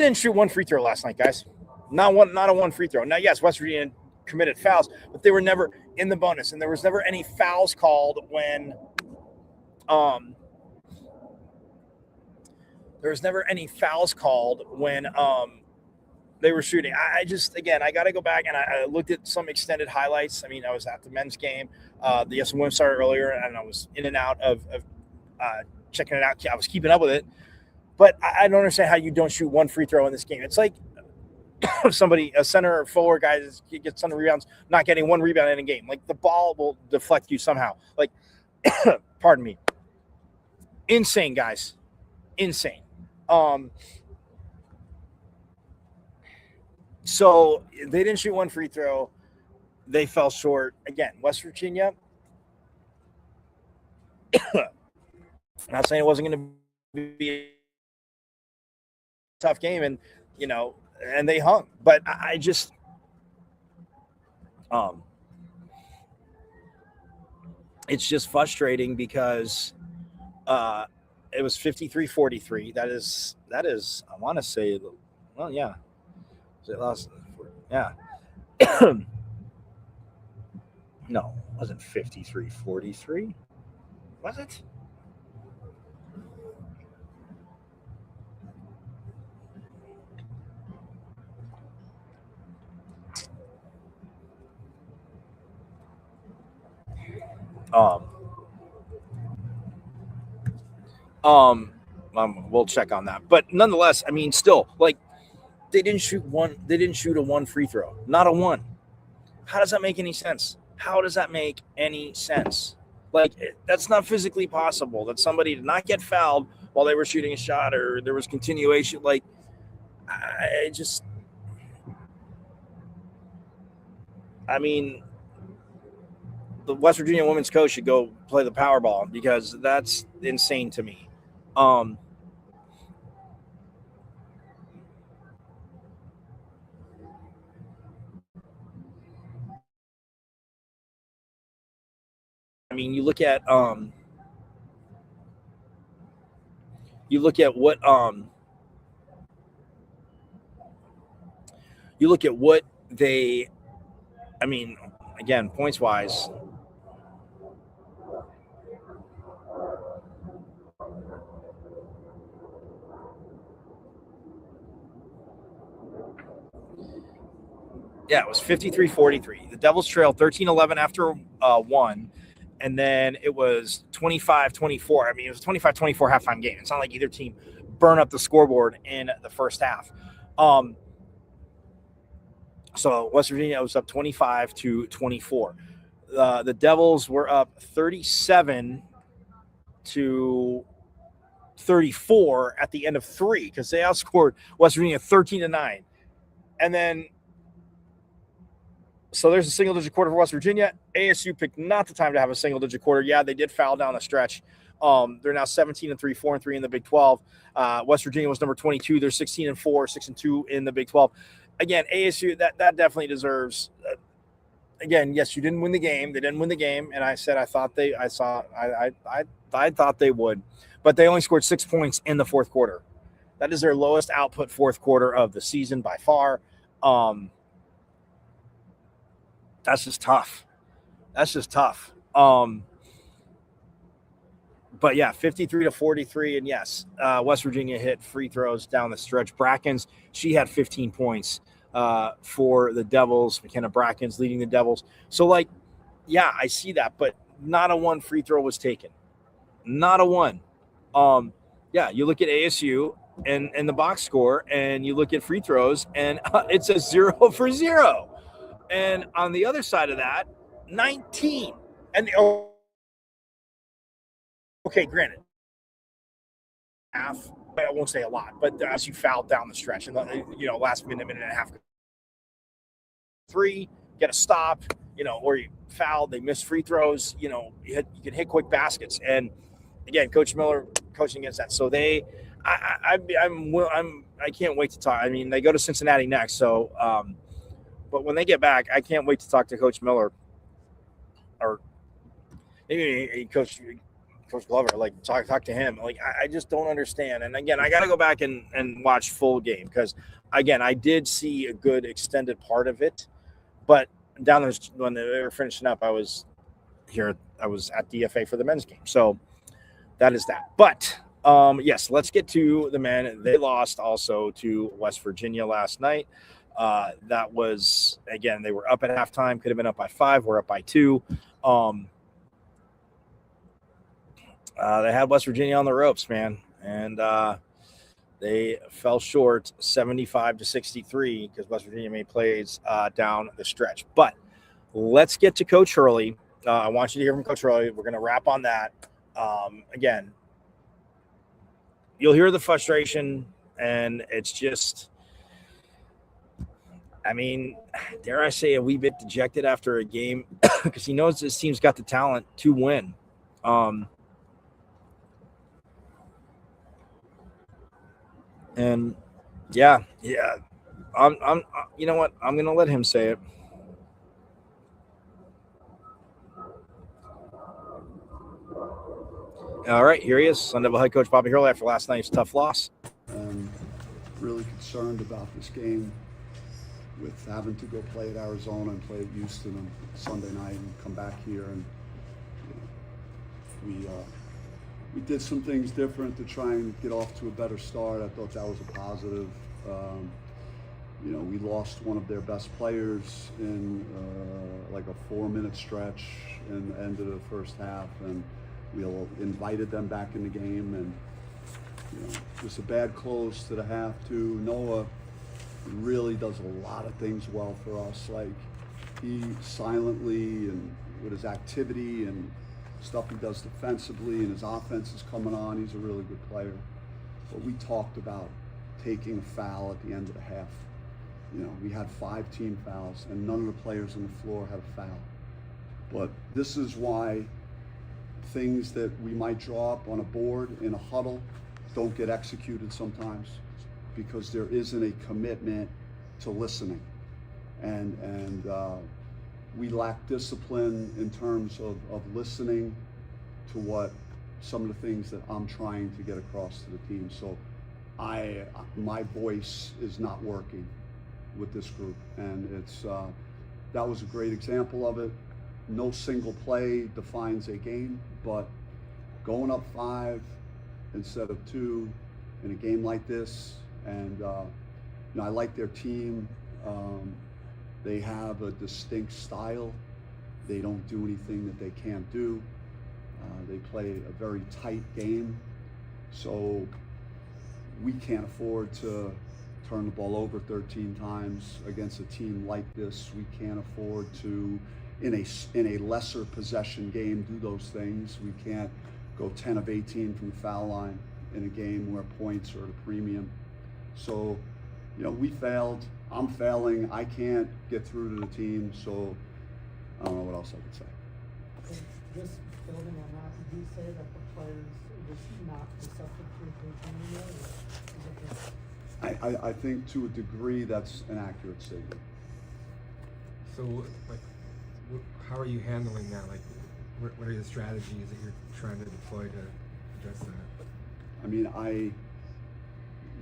didn't shoot one free throw last night, guys. Not a one free throw. Now, yes, West Virginia committed fouls, but they were never in the bonus, and there was never any fouls called when they were shooting. I got to go back and I looked at some extended highlights. I mean, I was at the men's game. The women started earlier, and I was in and out of checking it out. I was keeping up with it. But I don't understand how you don't shoot one free throw in this game. It's like a center or forward guy gets ton of rebounds, not getting one rebound in a game. Like the ball will deflect you somehow. Like, pardon me. Insane, guys. Insane. So they didn't shoot one free throw. They fell short. Again, West Virginia. Not saying it wasn't going to be a tough game, and and they hung. But I just it's just frustrating because it was 53-43. That is I want to say, well, yeah. It lost, yeah. No, it wasn't 53-43. Was it? We'll check on that. But nonetheless, I mean, still, like, they didn't shoot a one free throw. Not a one. How does that make any sense? Like, that's not physically possible that somebody did not get fouled while they were shooting a shot or there was continuation. Like, the West Virginia women's coach should go play the Powerball because that's insane to me. You look at what they, again, points wise. Yeah, it was 53-43. The Devils trailed 13-11 after one. And then it was 25-24. It was a 25-24 halftime game. It's not like either team burned up the scoreboard in the first half. So West Virginia was up 25-24. the Devils were up 37 to 34 at the end of 3 because they outscored West Virginia 13-9. And then, so there's a single-digit quarter for West Virginia. ASU picked not the time to have a single-digit quarter. Yeah, they did foul down the stretch. They're now 17-3, 4-3 in the Big 12. West Virginia was number 22. They're 16-4, 6-2 in the Big 12. Again, ASU, that definitely deserves. Again, yes, you didn't win the game. They didn't win the game, and I said I thought they would, but they only scored 6 points in the fourth quarter. That is their lowest output fourth quarter of the season by far. That's just tough. But yeah, 53-43, and yes, West Virginia hit free throws down the stretch. Brackens, she had 15 points for the Devils. McKenna Brackens leading the Devils. So, like, yeah, I see that, but not a one free throw was taken. Not a one. Yeah, you look at ASU and the box score, and you look at free throws, and it's a 0 for 0. And on the other side of that, 19. And okay, granted, half. I won't say a lot, but as you fouled down the stretch, and last minute and a half, 3, get a stop, or you fouled, they missed free throws, you can hit quick baskets. And again, Coach Miller coaching against that. So I can't wait to talk. I mean, they go to Cincinnati next, so but when they get back, I can't wait to talk to Coach Miller, or maybe Coach Glover, like talk to him. Like, I just don't understand. And again, I got to go back and watch full game, because again, I did see a good extended part of it, but down there when they were finishing up, I was at DFA for the men's game. So that is that. But yes, let's get to the men. They lost also to West Virginia last night. That was, again, they were up at halftime, could have been up by 5, we're up by 2. They had West Virginia on the ropes, man, and they fell short 75-63 because West Virginia made plays down the stretch. But let's get to Coach Hurley. I want you to hear from Coach Hurley. We're going to wrap on that. Again, you'll hear the frustration, and it's just, I mean, dare I say, a wee bit dejected after a game because he knows this team's got the talent to win. And yeah, I'm you know what? I'm going to let him say it. All right, here he is, Sun Devil head coach Bobby Hurley after last night's tough loss. Really concerned about this game, with having to go play at Arizona and play at Houston on Sunday night and come back here. And we did some things different to try and get off to a better start. I thought that was a positive. We lost one of their best players in like a 4-minute stretch in the end of the first half, and we invited them back in the game. And just a bad close to the half too. Noah really does a lot of things well for us. Like, he silently, and with his activity and stuff he does defensively, and his offense is coming on, he's a really good player. But we talked about taking a foul at the end of the half. We had 5 team fouls, and none of the players on the floor had a foul. But this is why things that we might draw up on a board in a huddle don't get executed sometimes, because there isn't a commitment to listening. And we lack discipline in terms of listening to what some of the things that I'm trying to get across to the team. So my voice is not working with this group, and that was a great example of it. No single play defines a game, but going up 5 instead of 2 in a game like this, and I like their team. They have a distinct style. They don't do anything that they can't do. They play a very tight game, so we can't afford to turn the ball over 13 times against a team like this. We can't afford to in a lesser possession game do those things. We can't go 10 of 18 from the foul line in a game where points are at a premium. So, you know, we failed. I'm failing. I can't get through to the team. So I don't know what else I could say. Just building on that, would you say that the players are just not receptive to your coaching anymore? Or is it just... I think to a degree that's an accurate statement. So, like, how are you handling that? Like, what are the strategies that you're trying to deploy to address that? I mean,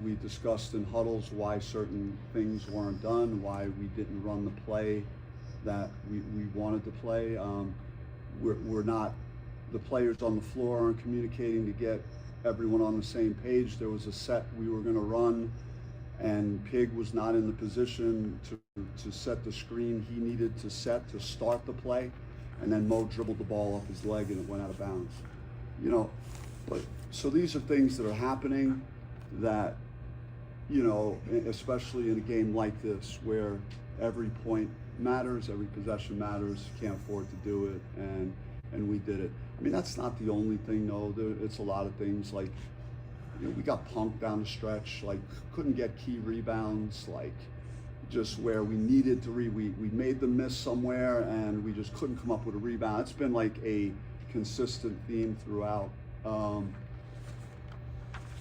we discussed in huddles why certain things weren't done, why we didn't run the play that we wanted to play. We're not, the players on the floor aren't communicating to get everyone on the same page. There was a set we were going to run, and Pig was not in the position to set the screen he needed to set to start the play, and then Mo dribbled the ball off his leg and it went out of bounds. You know, but so these are things that are happening that, you know, especially in a game like this where every point matters, every possession matters, can't afford to do it, and we did it. I mean, that's not the only thing though. It's a lot of things like, you know, we got punked down the stretch, like couldn't get key rebounds, like just where we needed to we made them miss somewhere and we just couldn't come up with a rebound. It's been like a consistent theme throughout.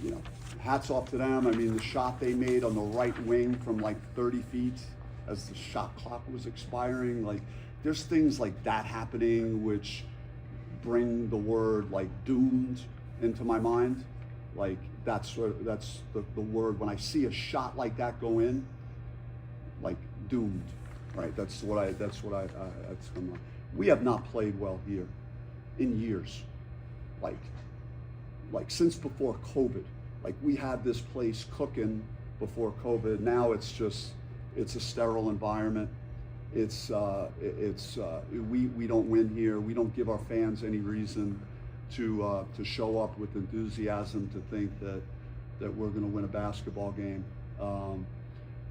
You know, hats off to them. I mean, the shot they made on the right wing from like 30 feet as the shot clock was expiring, like there's things like that happening which bring the word like doomed into my mind. Like that's the word when I see a shot like that go in, like doomed, right? That's come on. We have not played well here in years, like since before COVID. Like we had this place cooking before COVID. Now it's a sterile environment. We don't win here. We don't give our fans any reason to show up with enthusiasm to think that we're going to win a basketball game.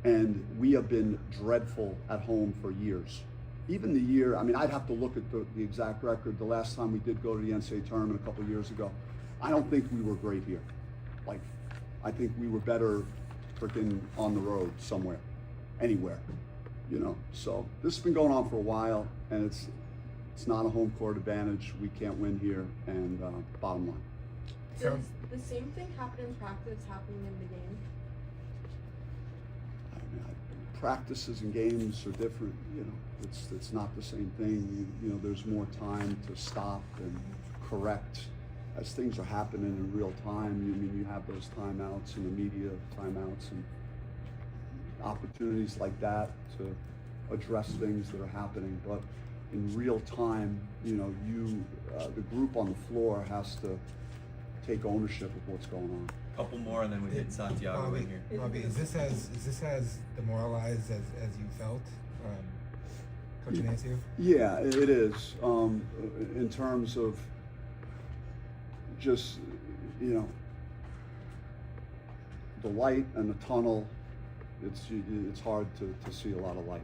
And we have been dreadful at home for years. Even the year, I mean, I'd have to look at the exact record. The last time we did go to the NCAA tournament a couple of years ago, I don't think we were great here. Like, I think we were better freaking on the road somewhere, anywhere, you know. So this has been going on for a while, and it's not a home court advantage. We can't win here, and bottom line. Does the same thing happen in practice happening in the game? Practices and games are different, you know. It's not the same thing. You know, there's more time to stop and correct as things are happening in real time. You have those timeouts and the media timeouts and opportunities like that to address things that are happening. But in real time, you know, the group on the floor has to take ownership of what's going on. Couple more and then we hit Santiago in here. Bobby, is this as demoralized as you felt, coaching ASU? Yeah, it is. In terms of just, you know, the light and the tunnel, it's hard to see a lot of light.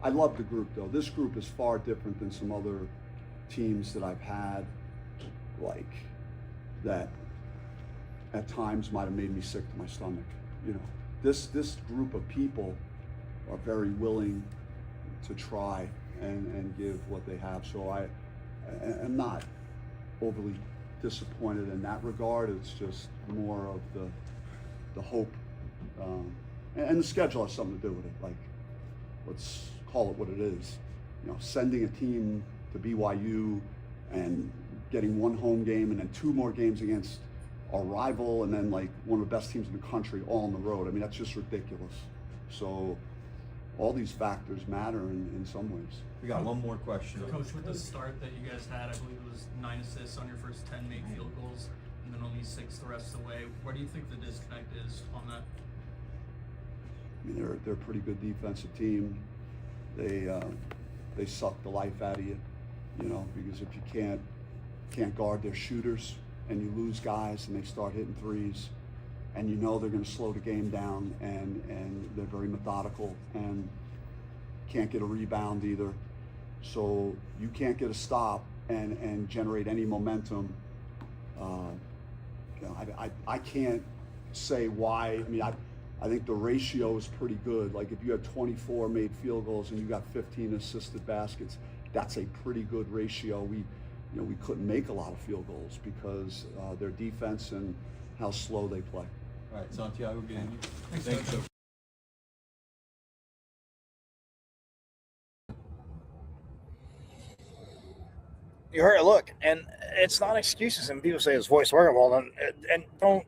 I love the group though. This group is far different than some other teams that I've had, like that at times might have made me sick to my stomach. You know, this group of people are very willing to try and give what they have. So I'm not overly disappointed in that regard. It's just more of the hope, and the schedule has something to do with it. Like, let's call it what it is. You know, sending a team to BYU and getting one home game and then two more games against our rival and then like one of the best teams in the country all on the road. I mean, that's just ridiculous. So all these factors matter in some ways. We got one more question. So Coach, with the start that you guys had, I believe it was 9 assists on your first 10 made field goals and then only 6 the rest of the way. Where do you think the disconnect is on that? I mean, they're a pretty good defensive team. They suck the life out of you, you know, because if you can't guard their shooters and you lose guys and they start hitting threes, and you know they're going to slow the game down, and they're very methodical and can't get a rebound either. So you can't get a stop and generate any momentum. I can't say why. I mean, I think the ratio is pretty good. Like if you had 24 made field goals and you got 15 assisted baskets, that's a pretty good ratio. We couldn't make a lot of field goals because their defense and how slow they play. All right, Santiago, get in. Thanks, Coach. You heard it. Look, and it's not excuses. And people say his voice workable, and don't,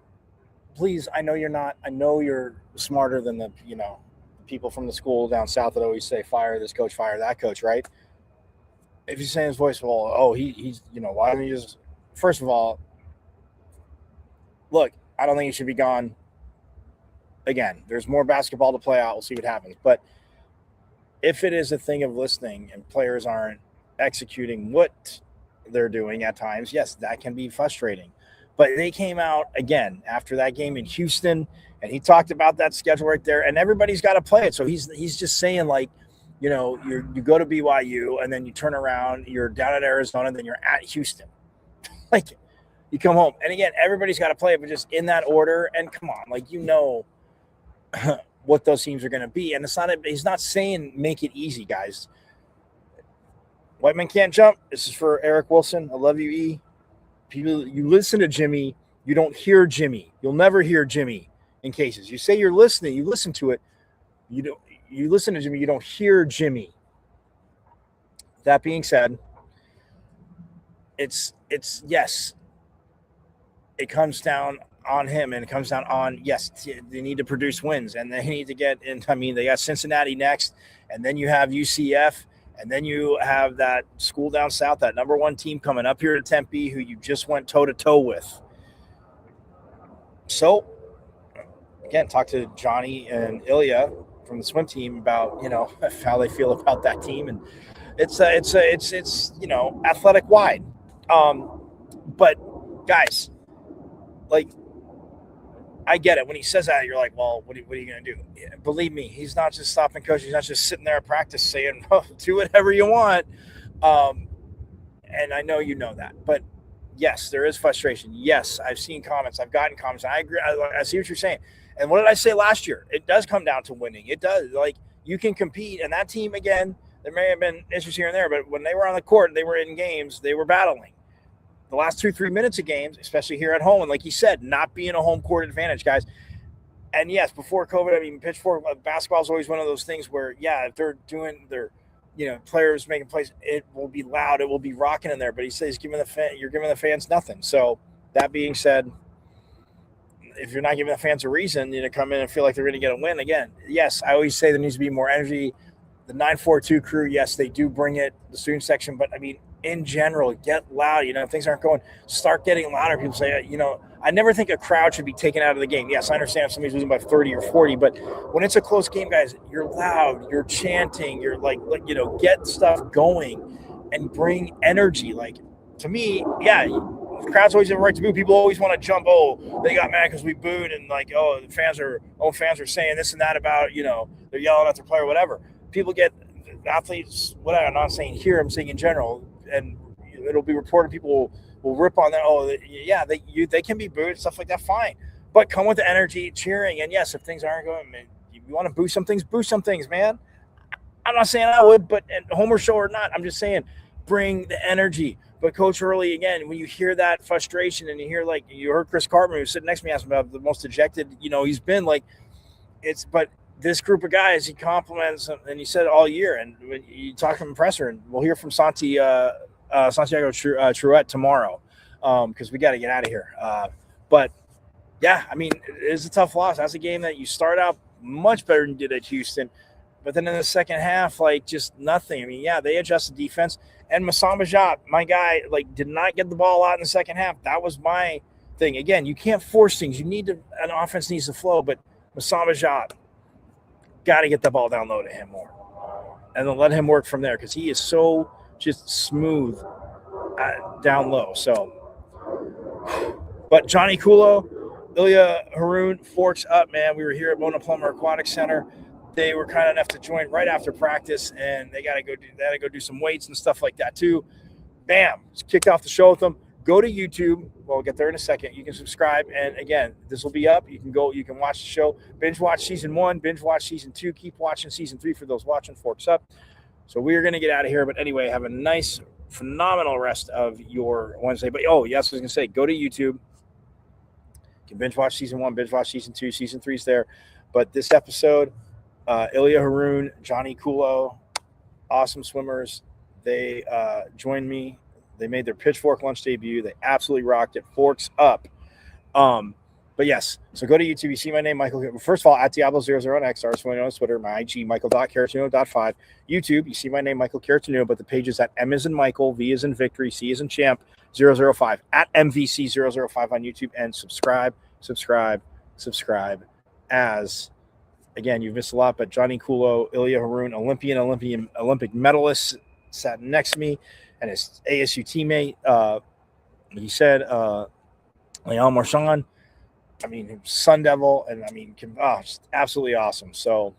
please. I know you're not. I know you're smarter than the people from the school down south that always say fire this coach, fire that coach, right? If you're saying his voice, well, he's why don't you just? First of all, look, I don't think he should be gone. Again, there's more basketball to play out. We'll see what happens. But if it is a thing of listening and players aren't executing what they're doing at times, yes, that can be frustrating. But they came out again after that game in Houston, and he talked about that schedule right there, and everybody's got to play it. So he's just saying, like, you go to BYU, and then you turn around, you're down at Arizona, and then you're at Houston. Like, you come home. And again, everybody's got to play it, but just in that order. And come on, like, what those teams are going to be. And he's not saying make it easy, guys. White men can't jump. This is for Eric Wilson. I love you, E. People, you listen to Jimmy, you don't hear Jimmy. You'll never hear Jimmy in cases. You say you're listening, you listen to it. You listen to Jimmy, you don't hear Jimmy. That being said, it's yes, it comes down on him, and it comes down on, yes, they need to produce wins, and they need to get in. I mean, they got Cincinnati next, and then you have UCF, and then you have that school down south, that number one team coming up here to Tempe, who you just went toe-to-toe with. So, again, talk to Johnny and Ilya from the swim team about, how they feel about that team. And it's athletic wide. But, guys, like, I get it. When he says that, you're like, well, what are you going to do? Yeah, believe me, he's not just stopping coaching. He's not just sitting there at practice saying, oh, do whatever you want. And I know you know that. But, yes, there is frustration. Yes, I've seen comments. I've gotten comments. I agree. I see what you're saying. And what did I say last year? It does come down to winning. It does. Like, you can compete. And that team, again, there may have been issues here and there, but when they were on the court, they were in games, they were battling. The last 2-3 minutes of games, especially here at home, and like you said, not being a home court advantage, guys. And yes, before COVID, I mean, pitchfork basketball is always one of those things where, yeah, if they're doing their, players making plays, it will be loud, it will be rocking in there. But he says, you're giving the fans nothing. So that being said, if you're not giving the fans a reason to come in and feel like they're going to get a win, again, yes, I always say there needs to be more energy. The 942 crew, yes, they do bring it, the student section, but I mean, in general, get loud. If things aren't going, start getting louder. People say, I never think a crowd should be taken out of the game. Yes, I understand if somebody's losing by 30 or 40, but when it's a close game, guys, you're loud, you're chanting, you're like, get stuff going and bring energy. Like, to me, yeah, the crowd's always have a right to boo. People always want to jump. Oh, they got mad because we booed, and like, oh, the fans are saying this and that about, they're yelling at their player, whatever. People get athletes, whatever. I'm not saying here, I'm saying in general, and it'll be reported. People will rip on that. Oh, yeah, they can be booed, stuff like that. Fine, but come with the energy, cheering, and yes, if things aren't going, you want to boo some things, man. I'm not saying I would, but Homer show or not, I'm just saying, bring the energy. But Coach Hurley, again, when you hear that frustration, and you hear, like, you heard Chris Cartman, who was sitting next to me, asked about the most dejected, he's been, like, but this group of guys, he compliments, and he said it all year. And when you talk from the presser, and we'll hear from Santiago Truett tomorrow, because we got to get out of here. But yeah, I mean, it's a tough loss. That's a game that you start out much better than you did at Houston, but then in the second half, like, just nothing. I mean, yeah, they adjusted defense, and Masamba Jat, my guy, like, did not get the ball out in the second half. That was my thing. Again, you can't force things. An offense needs to flow, but Masamba Jat, got to get the ball down low to him more, and then let him work from there, because he is so just smooth down low. So, but Johnny Kulo, Ilya Haroun, Forks up, man. We were here at Mona Plummer Aquatic Center. they were kind enough to join right after practice, and they got to go do some weights and stuff like that too. Bam! Just kicked off the show with them. Go to YouTube. We'll get there in a second. You can subscribe, and again, this will be up. You can watch the show, binge watch season 1, binge watch season 2, keep watching season 3 for those watching. Forks up. So we are going to get out of here, but anyway, have a nice, phenomenal rest of your Wednesday. But yes, I was going to say, go to YouTube. You can binge watch season 1, binge watch season 2, season 3's there. But this episode, Ilya Haroun, Johnny Kulo, awesome swimmers. They joined me. They made their Pitchfork Lunch debut. They absolutely rocked it. Forks up. But yes, so go to YouTube. You see my name, Michael. First of all, at Diablo00 on X, on Twitter, my IG, Michael.Caratino.5. YouTube, you see my name, Michael Caratino, but the page is at M is in Michael, V is in Victory, C is in Champ, 005. At MVC005 on YouTube. And subscribe. As, again, you've missed a lot, but Johnny Kulo, Ilya Haroun, Olympic medalist, sat next to me, and his ASU teammate, he said, Leon Marchand, Sun Devil, and just absolutely awesome. So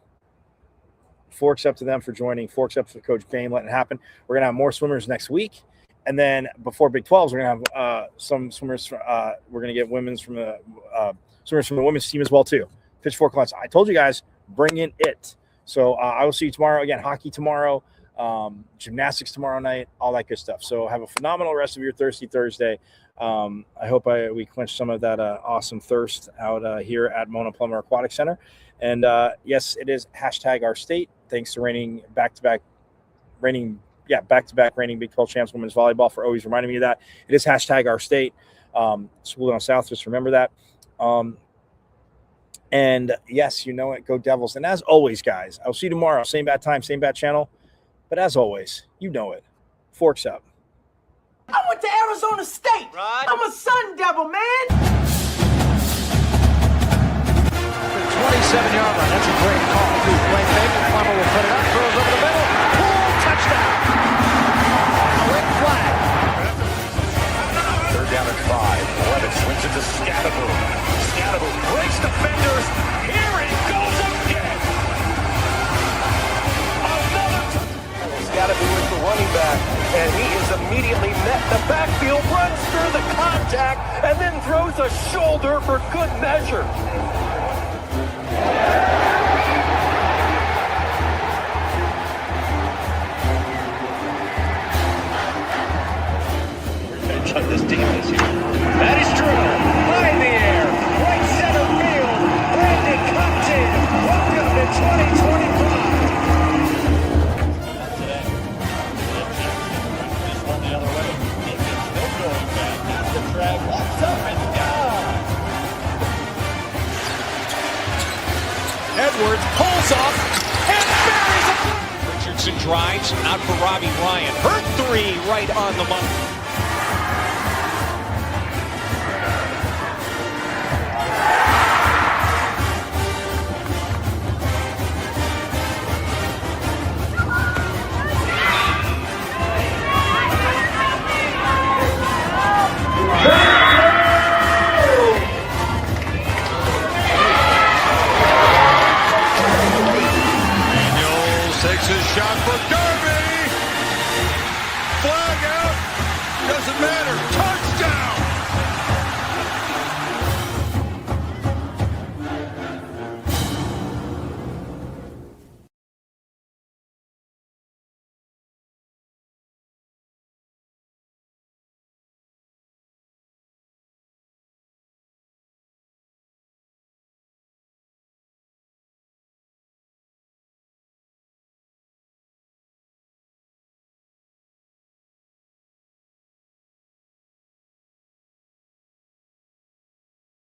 forks up to them for joining. Forks up to Coach Bain letting it happen. We're going to have more swimmers next week. And then before Big 12s, we're going to have some swimmers. We're going to get women's from the swimmers from the women's team as well, too. Pitchfork Lunch. I told you guys, bring in it. So I will see you tomorrow. Again, hockey tomorrow, gymnastics tomorrow night, all that good stuff. So have a phenomenal rest of your Thirsty Thursday. I hope we quench some of that awesome thirst out here at Mona Plummer Aquatic Center. And yes, it is #OurState. Thanks to reigning back-to-back reigning Big 12 champs women's volleyball for always reminding me of that. It is #OurState. School down south, just remember that. And yes, you know it. Go Devils. And as always, guys, I'll see you tomorrow. Same bad time, same bad channel. But as always, you know it. Forks up. I went to Arizona State. Right. I'm a Sun Devil, man. 27-yard line. That's a great call. Wayne Baker. Plummer will put it up. Throws over the middle. Pull. Touchdown. Quick flag. 3rd down and 5. Levitt swings it to Scatterboom. Scatterboom breaks defenders. Here he goes again. Scatterboom is the running back, and he is immediately met in the backfield, runs through the contact, and then throws a shoulder for good measure. Revenge on this team this year. That is true. High in the air. Right center field. Brandon Compton. Welcome to 2025. Edwards pulls off and buries it. Richardson drives out for Robbie Ryan. Hurt 3 right on the money.